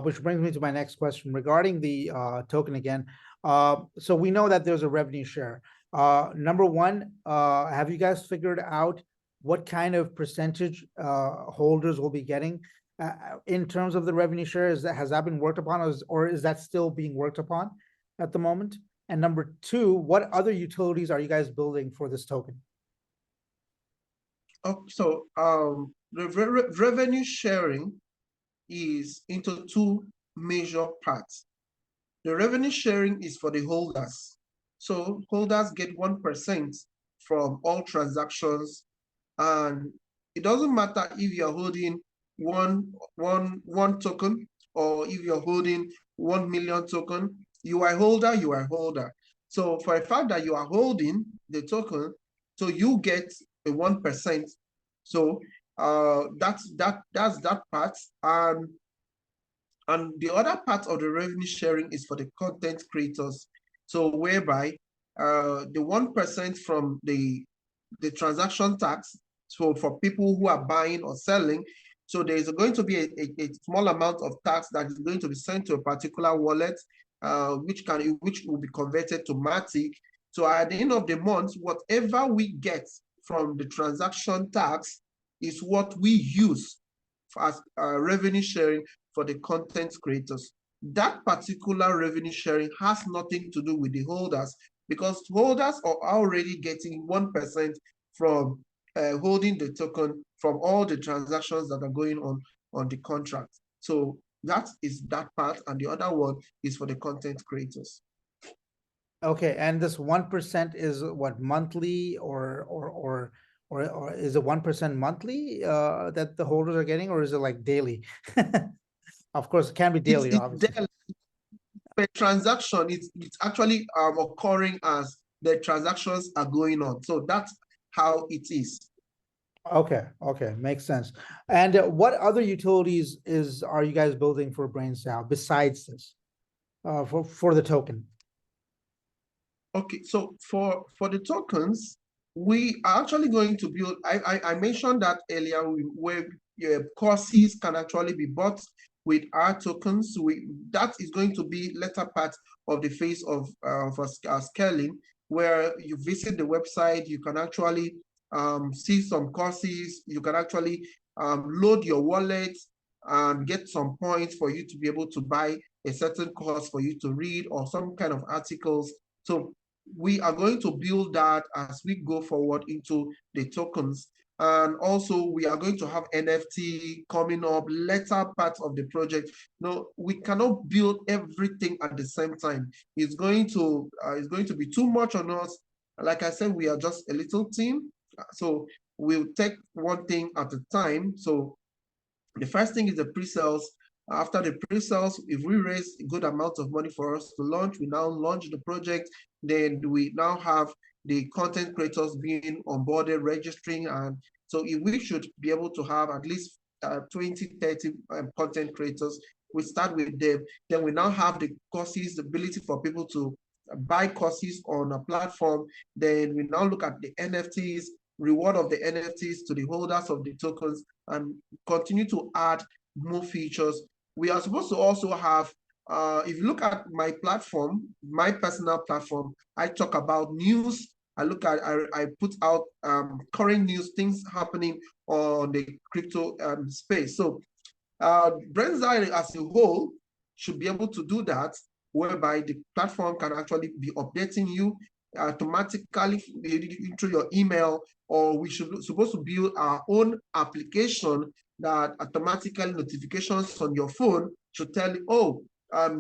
Which brings me to my next question regarding the token again. So we know that there's a revenue share. Number one, have you guys figured out what kind of percentage holders will be getting in terms of the revenue share? Has that been worked upon, or is that still being worked upon at the moment? And number two, what other utilities are you guys building for this token? Oh, so the revenue sharing is into 2 major parts. The revenue sharing is for the holders. So holders get 1% from all transactions, and it doesn't matter if you're holding one token or if you're holding 1 million token. You are a holder, you are a holder. So for a fact that you are holding the token, so you get a 1%. So that's that part. And the other part of the revenue sharing is for the content creators. So whereby the 1% from the transaction tax. So for people who are buying or selling, so there is going to be a small amount of tax that is going to be sent to a particular wallet, which will be converted to Matic. So at the end of the month, whatever we get from the transaction tax is what we use as revenue sharing for the content creators. That particular revenue sharing has nothing to do with the holders, because holders are already getting 1% from holding the token from all the transactions that are going on the contract. So that is that part, and the other one is for the content creators. Okay, and this 1% is what, monthly or is it 1% monthly that the holders are getting, or is it like daily? Of course, it can be daily, obviously. Daily. Per transaction, it's actually occurring as the transactions are going on. So that's how it is. Okay, okay, makes sense. And what other utilities are you guys building for Brains DAO besides this, for the token? Okay, so for the tokens, we are actually going to build. I mentioned that earlier, where courses can actually be bought with our tokens. That is going to be later part of the phase of scaling, where you visit the website, you can actually see some courses. You can actually load your wallet and get some points for you to be able to buy a certain course for you to read, or some kind of articles. So we are going to build that as we go forward into the tokens. And also we are going to have NFT coming up later parts of the project. No, we cannot build everything at the same time. It's going to be too much on us. Like I said, we are just a little team. So we'll take one thing at a time. So the first thing is the pre-sales. After the pre-sales, if we raise a good amount of money for us to launch, we now launch the project. Then we now have the content creators being onboarded, registering. And so if we should be able to have at least 20, 30 content creators. We start with them. Then we now have the courses, the ability for people to buy courses on a platform. Then we now look at the NFTs, reward of the NFTs to the holders of the tokens, and continue to add more features. We are supposed to also have, if you look at my platform, my personal platform, I talk about news. I put out current news, things happening on the crypto space. So Brains DAO as a whole should be able to do that, whereby the platform can actually be updating you automatically into your email, or we supposed to build our own application that automatically notifications on your phone should tell you, oh,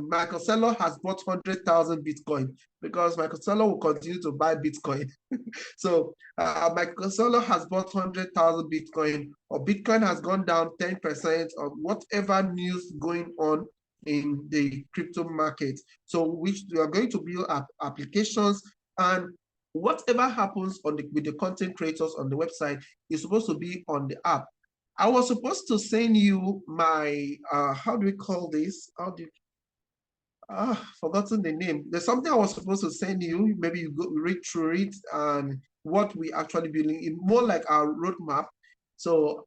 Michael Saylor has bought 100,000 Bitcoin, because Michael Saylor will continue to buy Bitcoin. So Michael Saylor has bought 100,000 Bitcoin, or Bitcoin has gone down 10%, or whatever news going on in the crypto market. So we are going to build applications, and whatever happens with the content creators on the website is supposed to be on the app. I was supposed to send you my how do we call this? Forgotten the name. There's something I was supposed to send you. Maybe you go read through it and what we actually building. It's more like our roadmap. So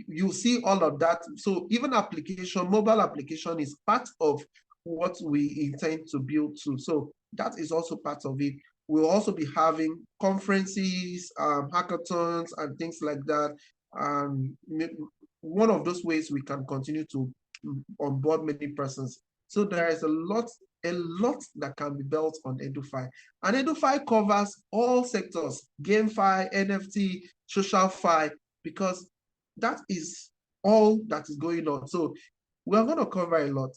you see all of that. So even mobile application is part of what we intend to build too. So that is also part of it. We'll also be having conferences, hackathons, and things like that. One of those ways we can continue to onboard many persons. So there is a lot that can be built on EDU-Fi. And EDU-Fi covers all sectors: GameFi, NFT, socialfi, because that is all that is going on. So we're going to cover a lot.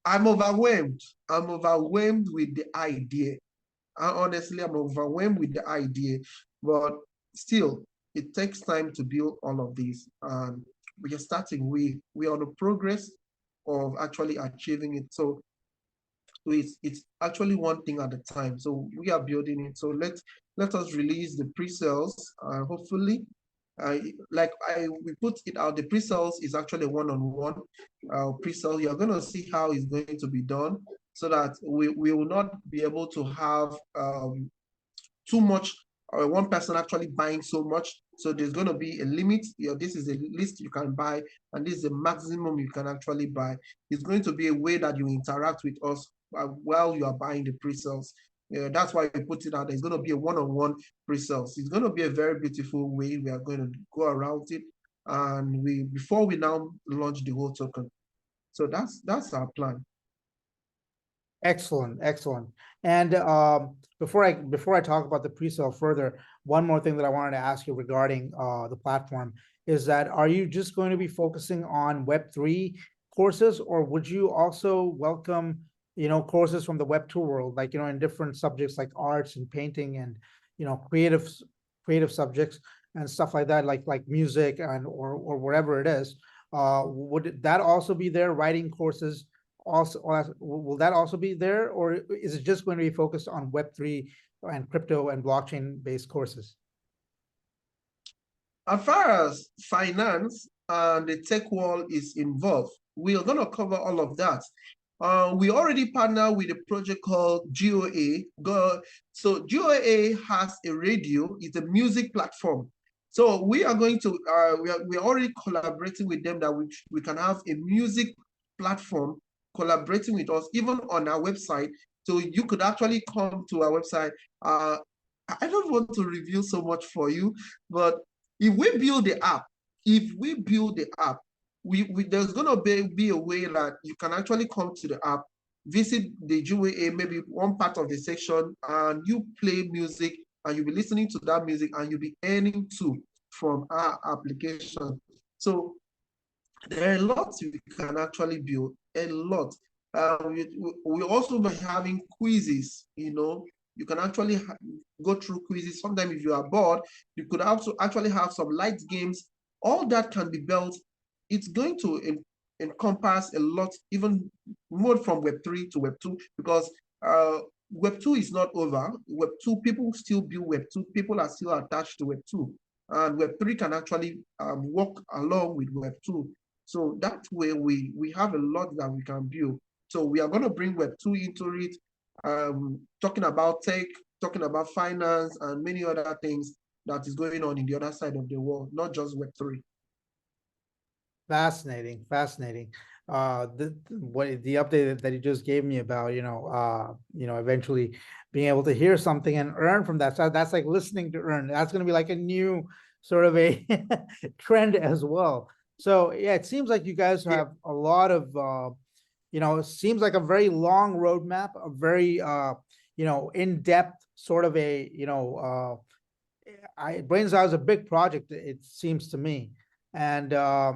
I'm overwhelmed. I'm overwhelmed with the idea. Honestly, I'm overwhelmed with the idea, but still, it takes time to build all of these. And we are starting. We are on the progress of actually achieving it. So it's actually one thing at a time. So we are building it. So let us release the pre-sales. Hopefully, we put it out. The pre-sales is actually one-on-one pre-sale. You're going to see how it's going to be done. so that we will not be able to have too much, or one person actually buying so much. So there's going to be a limit. This is the least you can buy, and this is the maximum you can actually buy. It's going to be a way that you interact with us while you are buying the pre-sales. That's why we put it out. There's going to be a one-on-one pre-sales. It's going to be a very beautiful way we are going to go around it, and before we now launch the whole token. So that's our plan. Excellent, excellent. And before I talk about the pre-sale further, one more thing that I wanted to ask you regarding the platform is that, are you just going to be focusing on Web3 courses, or would you also welcome, courses from the Web2 world, like, in different subjects like arts and painting and, creative subjects and stuff like that, like music and or whatever it is? Would that also be there, writing courses? Also, will that also be there, or is it just going to be focused on Web3 and crypto and blockchain based courses? As far as finance and the tech world is involved, we are going to cover all of that. We already partner with a project called GOA. So GOA has a radio, it's a music platform. So we are going to, we are already collaborating with them, that we can have a music platform collaborating with us, even on our website. So you could actually come to our website. I don't want to reveal so much for you, but if we build the app, there's going to be a way that you can actually come to the app, visit the GUA, maybe one part of the section, and you play music, and you'll be listening to that music, and you'll be earning too from our application. So there are lots we can actually build, a lot. We also be having quizzes, you can actually go through quizzes. Sometimes if you are bored, you could also actually have some light games. All that can be built. It's going to encompass a lot, even more from Web3 to Web2, because Web2 is not over. Web2, people still build Web2. People are still attached to Web2. And Web3 can actually work along with Web2. So that way we have a lot that we can build. So we are going to bring Web2 into it, talking about tech, talking about finance, and many other things that is going on in the other side of the world, not just Web3. Fascinating, fascinating. The update that you just gave me about, eventually being able to hear something and earn from that. So that's like listening to earn. That's going to be like a new sort of a trend as well. So yeah, it seems like you guys have a lot of, it seems like a very long roadmap, a very, in-depth sort of a, Brains DAO is a big project, it seems to me. And I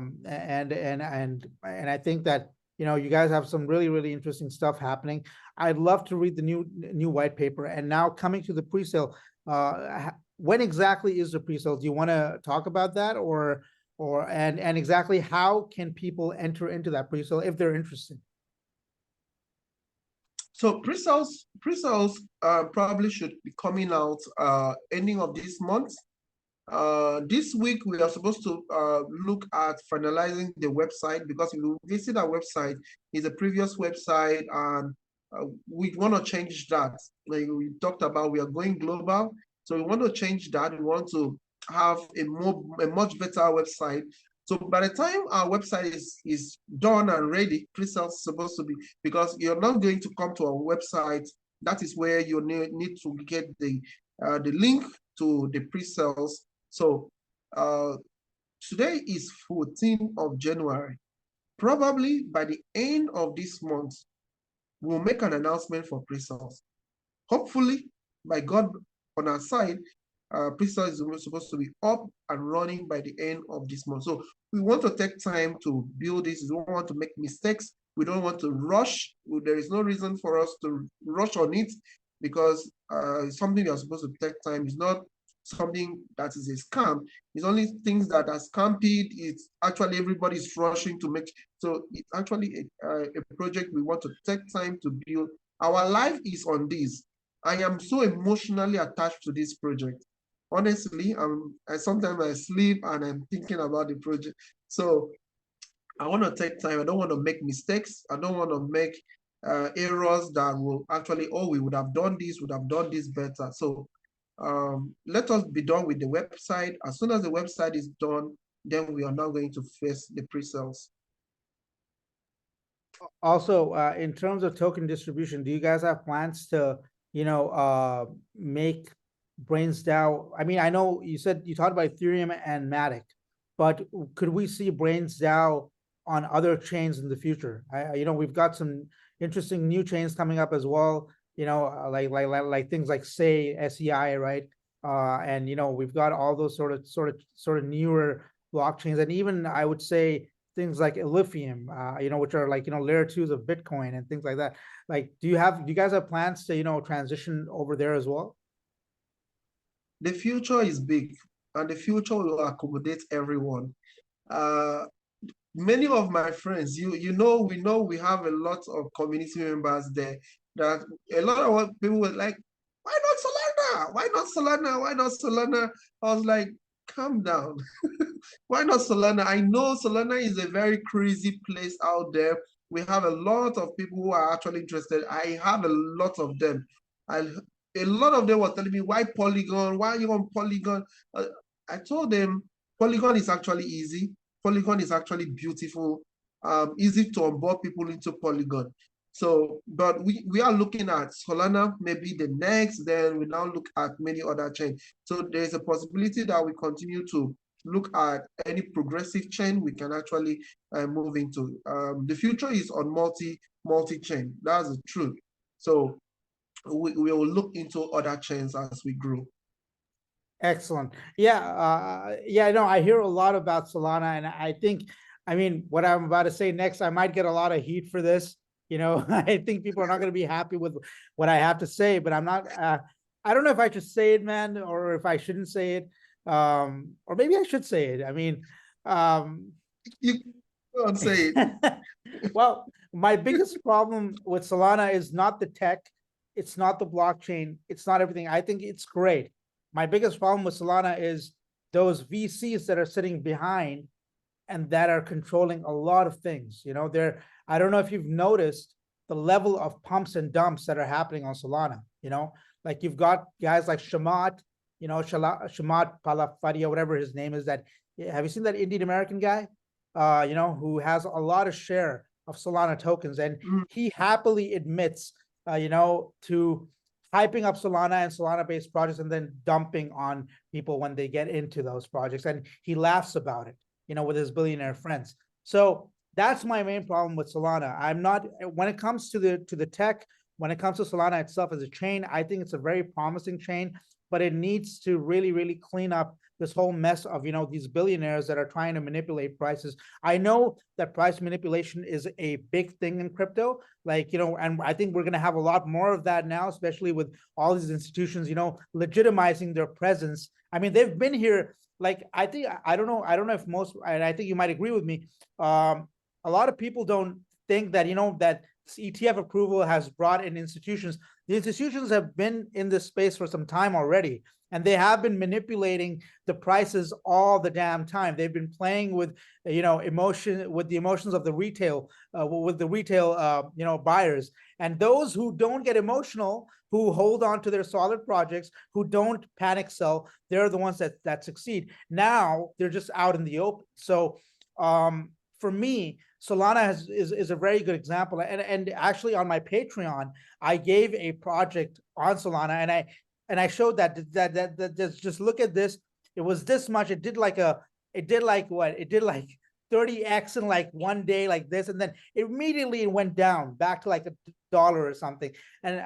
think that, you guys have some really, really interesting stuff happening. I'd love to read the new white paper. And now coming to the pre-sale, when exactly is the pre-sale? Do you want to talk about that, and exactly how can people enter into that pre-sale if they're interested? So pre-sales probably should be coming out ending of this month. This week we are supposed to look at finalizing the website, because if you visit our website, it's a previous website, and we want to change that. Like we talked about, we are going global, so we want to change that. We want to have a much better website. So by the time our website is done and ready, pre-sales is supposed to be, because you're not going to come to our website. That is where you need to get the link to the pre-sales. So today is 14th of January. Probably by the end of this month, we'll make an announcement for pre-sales. Hopefully, by God on our side, pre-sales is supposed to be up and running by the end of this month. So we want to take time to build this. We don't want to make mistakes. We don't want to rush. There is no reason for us to rush on it, because it's something that's supposed to take time. It's not something that is a scam. It's only things that are scamped. It's actually everybody's rushing to make. So it's actually a project we want to take time to build. Our life is on this. I am so emotionally attached to this project. Honestly, sometimes I sleep and I'm thinking about the project. So I want to take time. I don't want to make mistakes. I don't want to make errors that will actually, oh, we would have done this better. So let us be done with the website. As soon as the website is done, then we are now going to face the pre-sales. Also, in terms of token distribution, do you guys have plans to, make Brains DAO? I mean, I know you said you talked about Ethereum and Matic, but could we see Brains DAO on other chains in the future? We've got some interesting new chains coming up as well. Like things like SEI, right? And we've got all those sort of newer blockchains, and even I would say things like Lithium, which are like, layer twos of Bitcoin and things like that. Like, do you guys have plans to, transition over there as well? The future is big, and the future will accommodate everyone. Many of my friends, we know we have a lot of community members there, that a lot of people were like, why not Solana? Why not Solana? Why not Solana? I was like, calm down. Why not Solana? I know Solana is a very crazy place out there. We have a lot of people who are actually interested. I have a lot of them. A lot of them were telling me, why Polygon? Why are you on Polygon? I told them, Polygon is actually easy. Polygon is actually beautiful, easy to onboard people into Polygon. So, but we are looking at Solana, maybe the next, then we now look at many other chains. So there's a possibility that we continue to look at any progressive chain we can actually move into. The future is on multi-chain. That's the truth. So we will look into other chains as we grow. Excellent. Yeah, no, I hear a lot about Solana, and I think, what I'm about to say next, I might get a lot of heat for this. I think people are not going to be happy with what I have to say, but I'm not, I don't know if I should say it, man, or if I shouldn't say it. Or maybe I should say it. You don't say it. Well, my biggest problem with Solana is not the tech, it's not the blockchain, it's not everything. I think it's great. My biggest problem with Solana is those VCs that are sitting behind and that are controlling a lot of things. I don't know if you've noticed the level of pumps and dumps that are happening on Solana. Like you've got guys like Shamat, Shamat Palafadia, whatever his name is. That, have you seen that Indian American guy? Who has a lot of share of Solana tokens, and he happily admits, to hyping up Solana and Solana-based projects and then dumping on people when they get into those projects, and he laughs about it, with his billionaire friends. So that's my main problem with Solana. I'm not, when it comes to the tech, when it comes to Solana itself as a chain, I think it's a very promising chain, but it needs to really, really clean up this whole mess of, these billionaires that are trying to manipulate prices. I know that price manipulation is a big thing in crypto, and I think we're going to have a lot more of that now, especially with all these institutions, legitimizing their presence. They've been here. I don't know if most, and I think you might agree with me. A lot of people don't think that, that ETF approval has brought in institutions. The institutions have been in this space for some time already, and they have been manipulating the prices all the damn time. They've been playing with, the emotions of the retail, buyers. And those who don't get emotional, who hold on to their solid projects, who don't panic sell, they're the ones that succeed. Now they're just out in the open. So for me, Solana is a very good example. And actually on my Patreon, I gave a project on Solana, and I showed that just look at this. It was this much. It did like 30x in like one day, like this, and then immediately it went down back to like $1 or something,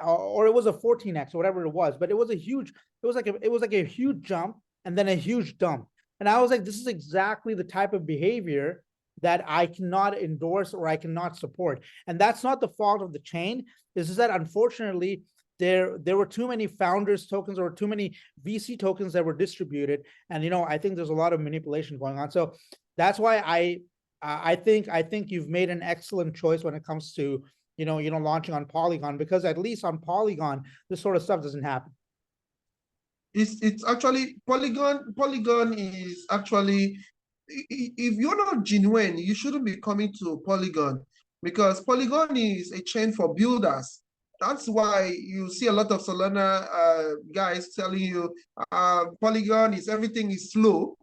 or it was a 14x or whatever it was. But it was like a huge jump and then a huge dump. And I was like, this is exactly the type of behavior that I cannot endorse or I cannot support. And that's not the fault of the chain. This is that, unfortunately, there were too many founders tokens or too many VC tokens that were distributed. And, I think there's a lot of manipulation going on. So that's why I think you've made an excellent choice when it comes to, launching on Polygon, because at least on Polygon, this sort of stuff doesn't happen. It's actually, Polygon is actually, if you're not genuine, you shouldn't be coming to Polygon. because Polygon is a chain for builders. That's why you see a lot of Solana guys telling you Polygon is everything is slow.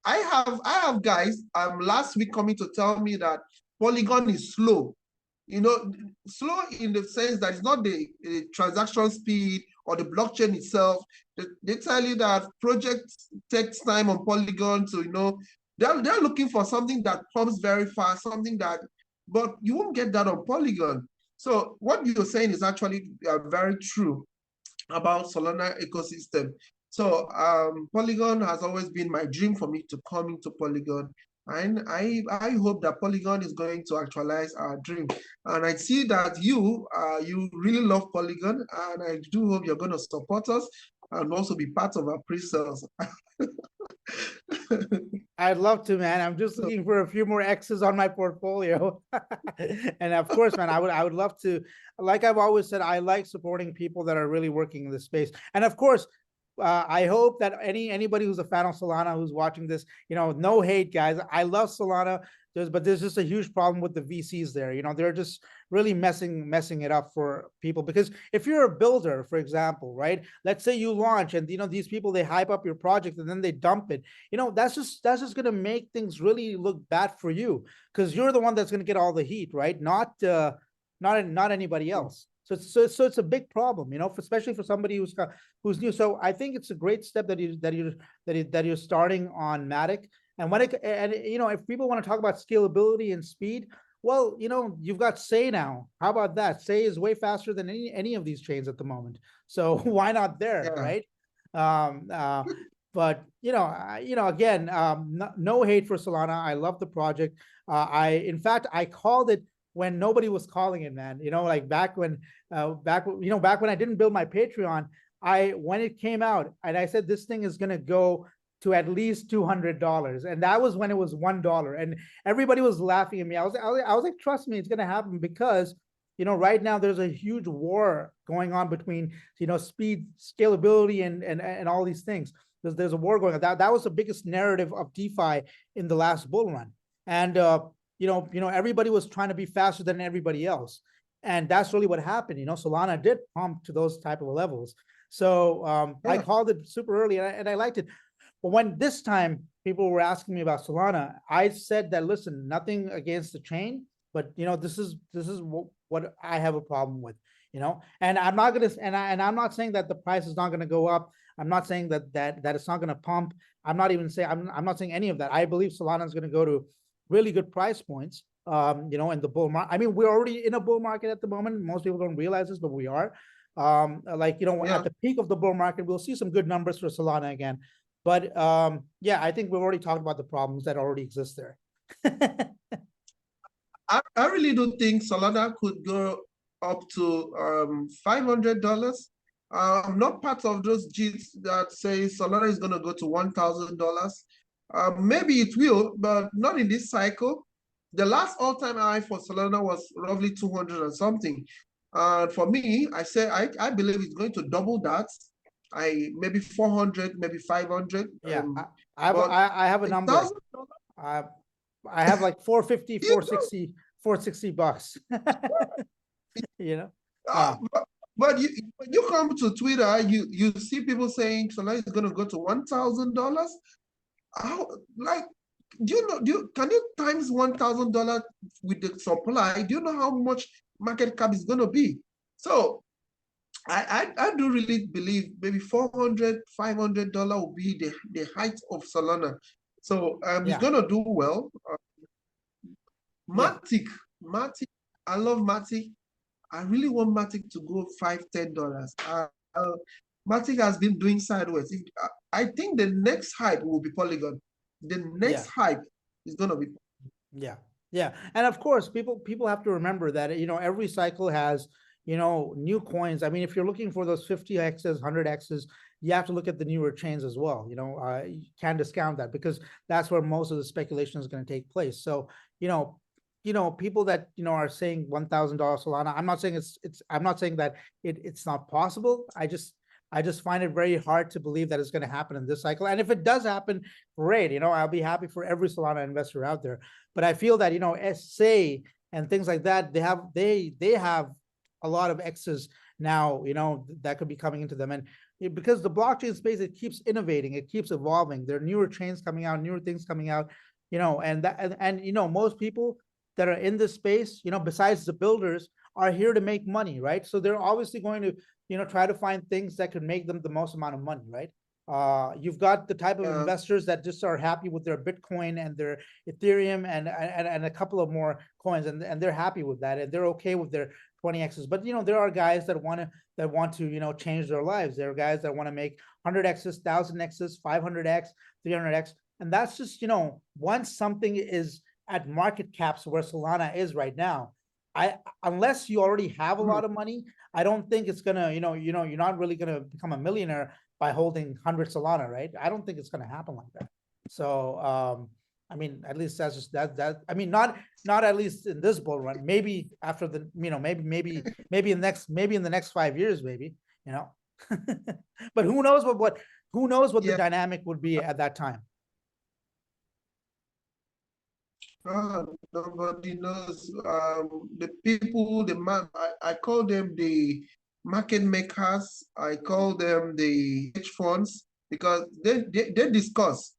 I have guys last week coming to tell me that Polygon is slow. You know, slow in the sense that it's not the transaction speed or the blockchain itself. They tell you that project takes time on Polygon, so you know they're looking for something that pumps very fast, something that, but you won't get that on Polygon. So what you're saying is actually very true about Solana ecosystem. So Polygon has always been my dream for me to come into Polygon. And I hope that Polygon is going to actualize our dream. And I see that you really love Polygon, and I do hope you're going to support us and also be part of our pre-sales. I'd love to, man. I'm just looking for a few more X's on my portfolio. And of course, man, I would love to, like I've always said, I like supporting people that are really working in this space. And of course, I hope that anybody who's a fan of Solana who's watching this, you know, no hate, guys. I love Solana, but there's just a huge problem with the VCs there. You know, they're just really messing it up for people, because if you're a builder, for example, right? Let's say you launch and you know these people, they hype up your project and then they dump it. You know, that's just gonna make things really look bad for you, because you're the one that's gonna get all the heat, right? Not anybody else. So it's a big problem, you know, especially for somebody who's new. So I think it's a great step that you're starting on Matic. And you know, if people want to talk about scalability and speed, well, you know, you've got Say now. How about that? Say is way faster than any of these chains at the moment. So why not there, right? But you know, again, no hate for Solana. I love the project. In fact, I called it when nobody was calling it, man. You know, like back when I didn't build my Patreon, when it came out, and I said this thing is gonna go to at least $200, and that was when it was $1, and everybody was laughing at me. I was like, trust me, it's gonna happen, because you know right now there's a huge war going on between speed, scalability, and all these things. There's a war going on. That was the biggest narrative of DeFi in the last bull run, and you know everybody was trying to be faster than everybody else, and that's really what happened. You know, Solana did pump to those type of levels. So I called it super early, and I liked it. But when this time people were asking me about Solana, I said that, listen, nothing against the chain, but you know, this is what I have a problem with, you know, and I'm not gonna, and I'm not saying that the price is not gonna go up. I'm not saying that it's not gonna pump. I'm not even saying, I'm not saying any of that. I believe Solana is gonna go to really good price points, you know, in the bull market. I mean, we're already in a bull market at the moment. Most people don't realize this, but we are. Like, you know, at the peak of the bull market, we'll see some good numbers for Solana again. But yeah, I think we've already talked about the problems that already exist there. I really do think Solana could go up to $500. I'm not part of those JITs that say Solana is going to go to $1,000. Maybe it will, but not in this cycle. The last all-time high for Solana was roughly 200 and something. For me, I believe it's going to double that. Maybe 400, maybe 500. Yeah, I have a number. I have like 450, 460, 460 bucks. You know. But you come to Twitter, you see people saying Solana is going to go to $1,000. How, like, can you times $1,000 with the supply? Do you know how much market cap is going to be? So I do really believe maybe $400, $500 will be the height of Solana. So it's gonna do well. Matic, I love Matic. I really want Matic to go $5, $10. Matic has been doing sideways. I think the next hype will be Polygon. The next hype is gonna be. Yeah, and of course, people have to remember that, you know, every cycle has, you know, new coins. I mean, if you're looking for those 50x's, 100x's, you have to look at the newer chains as well. You know, you can't discount that, because that's where most of the speculation is going to take place. So, you know, people that, you know, are saying $1,000 Solana, I'm not saying I'm not saying that it's not possible. I just find it very hard to believe that it's going to happen in this cycle. And if it does happen, great. You know, I'll be happy for every Solana investor out there. But I feel that, you know, SA and things like that. They have a lot of X's now, that could be coming into them. And because the blockchain space, it keeps innovating, it keeps evolving. There are newer chains coming out, newer things coming out, and most people that are in this space, besides the builders, are here to make money, right? So they're obviously going to, try to find things that could make them the most amount of money, right? You've got the type of investors that just are happy with their Bitcoin and their Ethereum and a couple of more coins, and they're happy with that, and they're okay with their 20x's. But there are guys that want to change their lives. There are guys that want to make 100x's, 1000x's, 500x, 300x, and that's just once something is at market caps where Solana is right now, unless you already have a lot of money, I don't think it's gonna, you're not really gonna become a millionaire by holding 100 Solana, right? I don't think it's gonna happen like that. So, I mean, at least that's just that. I mean, not at least in this bull run. Maybe after the, maybe in the next 5 years, maybe, but who knows what the dynamic would be at that time. Nobody knows. The people, I call them the market makers. I call them the hedge funds, because they discuss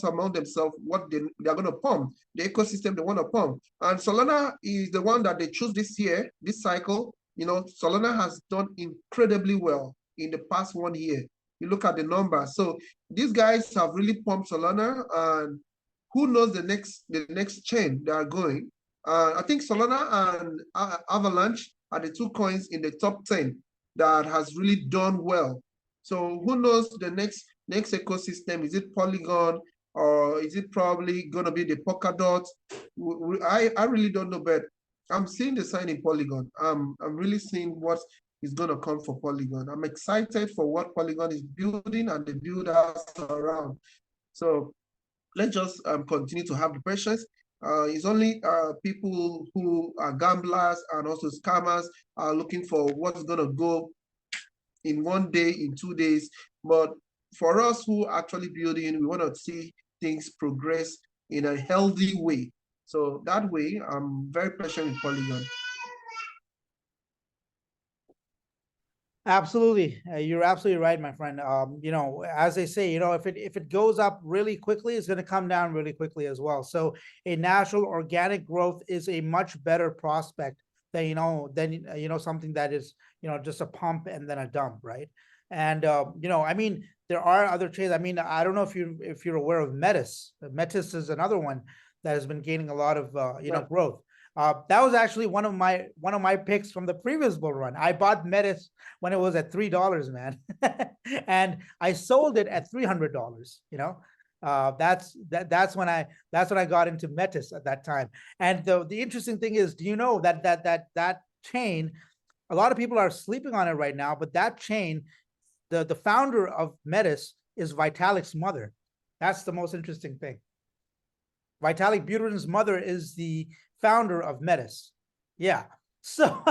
among themselves what they're going to pump, the ecosystem they want to pump. And Solana is the one that they choose this year, this cycle. Solana has done incredibly well in the past 1 year. You look at the numbers. So these guys have really pumped Solana, and who knows the next chain they are going. I think Solana and Avalanche are the two coins in the top 10 that has really done well. So who knows the next ecosystem? Is it Polygon, or is it probably going to be the Polkadot? I really don't know, but I'm seeing the sign in Polygon. I'm really seeing what is going to come for Polygon. I'm excited for what Polygon is building and the builders around. So let's just continue to have the patience. It's only people who are gamblers and also scammers are looking for what's going to go in 1 day, in 2 days. But for us who are actually building, we want to see things progress in a healthy way. So that way, I'm very patient with Polygon. Absolutely, you're absolutely right, my friend. As they say, if it goes up really quickly, it's going to come down really quickly as well. So a natural organic growth is a much better prospect than something that is just a pump and then a dump, right? And I mean, there are other chains. I mean, I don't know if you're aware of Metis. Metis is another one that has been gaining a lot of growth. That was actually one of my picks from the previous bull run. I bought Metis when it was at $3, man, and I sold it at $300. That's when I got into Metis at that time. And the interesting thing is, do you know that chain? A lot of people are sleeping on it right now, but that chain, the founder of Metis is Vitalik's mother. That's the most interesting thing. Vitalik Buterin's mother is the founder of Metis. Yeah. So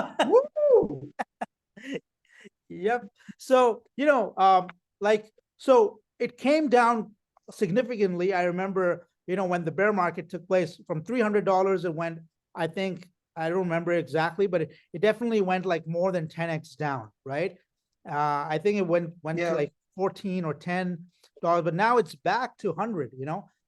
yep. So, so it came down significantly. I remember, when the bear market took place, from $300, it went, I think, I don't remember exactly, but it definitely went like more than 10x down, right? I think it went to like 14 or $10, but now it's back to 100,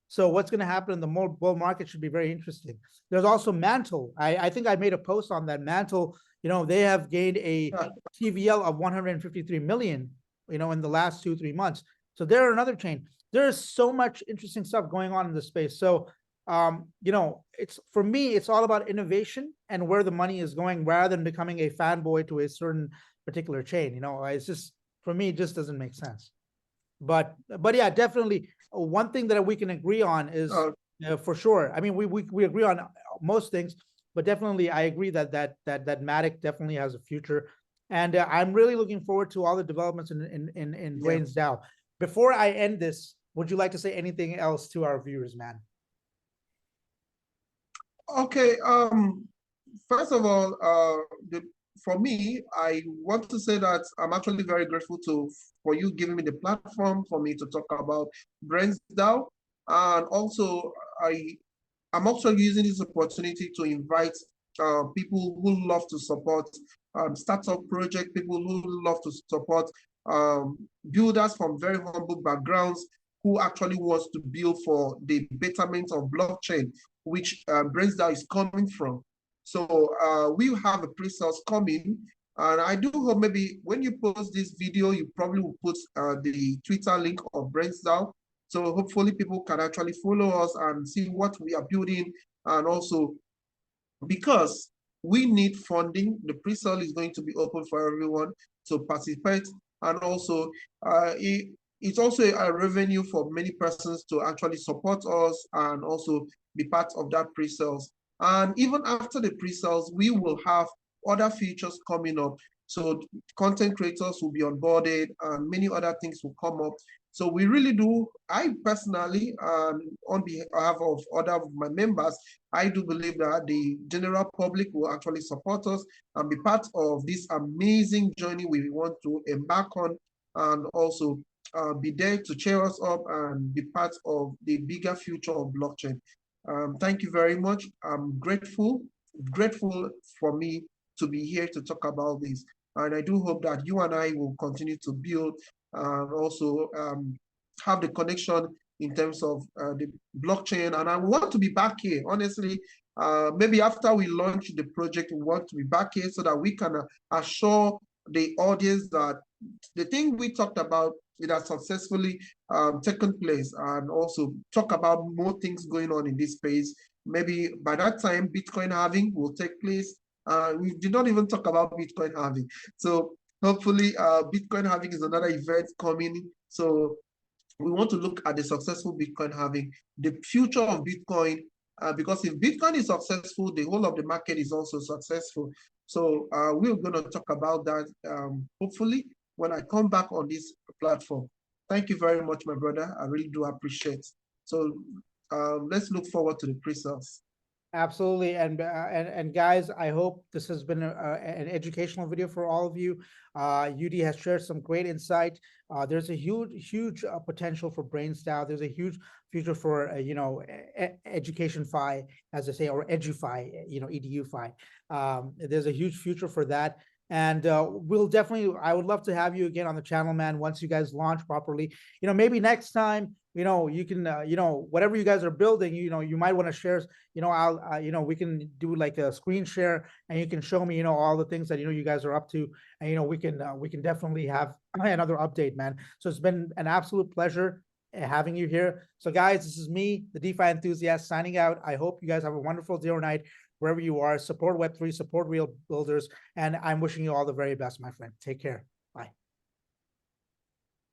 So what's going to happen in the bull market should be very interesting. There's also Mantle. I think I made a post on that. Mantle, they have gained a TVL of 153 million, in the last 2-3 months. So they're another chain. There's so much interesting stuff going on in this space. So, it's, for me, it's all about innovation and where the money is going, rather than becoming a fanboy to a certain particular chain. It's just, for me, it just doesn't make sense. But yeah, definitely one thing that we can agree on is for sure. I mean, we agree on most things, but definitely I agree that Matic definitely has a future, and I'm really looking forward to all the developments in Brains DAO. Before I end this, would you like to say anything else to our viewers, man? Okay. First of all, for me, I want to say that I'm actually very grateful for you giving me the platform for me to talk about Brains DAO. And also, I'm also using this opportunity to invite people who love to support startup project, people who love to support builders from very humble backgrounds who actually wants to build for the betterment of blockchain, which Brains DAO is coming from. So we have a pre-sales coming, and I do hope maybe when you post this video, you probably will put the Twitter link of Brains DAO. So hopefully people can actually follow us and see what we are building, and also because we need funding, the pre-sale is going to be open for everyone to participate, and also it's also a revenue for many persons to actually support us and also be part of that pre-sales. And even after the pre-sales, we will have other features coming up. So content creators will be onboarded and many other things will come up. So we really do, I personally, on behalf of other of my members, I do believe that the general public will actually support us and be part of this amazing journey we want to embark on, and also be there to cheer us up and be part of the bigger future of blockchain. Thank you very much. I'm grateful for me to be here to talk about this. And I do hope that you and I will continue to build and also have the connection in terms of the blockchain. And I want to be back here, honestly. Maybe after we launch the project, we want to be back here so that we can assure the audience that the thing we talked about, it has successfully taken place, and also talk about more things going on in this space. Maybe by that time, Bitcoin halving will take place. We did not even talk about Bitcoin halving. So hopefully Bitcoin halving is another event coming. So we want to look at the successful Bitcoin halving, the future of Bitcoin, because if Bitcoin is successful, the whole of the market is also successful. So we're going to talk about that hopefully when I come back on this platform. Thank you very much, my brother. I really do appreciate. So let's look forward to the pre-sales. Absolutely, and guys, I hope this has been an educational video for all of you. UD has shared some great insight. There's a huge potential for Brains DAO. There's a huge future for education-fi, as I say, or EDU-Fi, EDU-Fi. There's a huge future for that. And we'll definitely, I would love to have you again on the channel, man, once you guys launch properly. Maybe next time, you can, whatever you guys are building, you might want to share, we can do like a screen share, and you can show me, all the things that, you guys are up to. And, we can definitely have another update, man. So it's been an absolute pleasure having you here. So guys, this is me, the DeFi enthusiast, signing out. I hope you guys have a wonderful day or night wherever you are. Support Web3, support real builders, and I'm wishing you all the very best, my friend. Take care.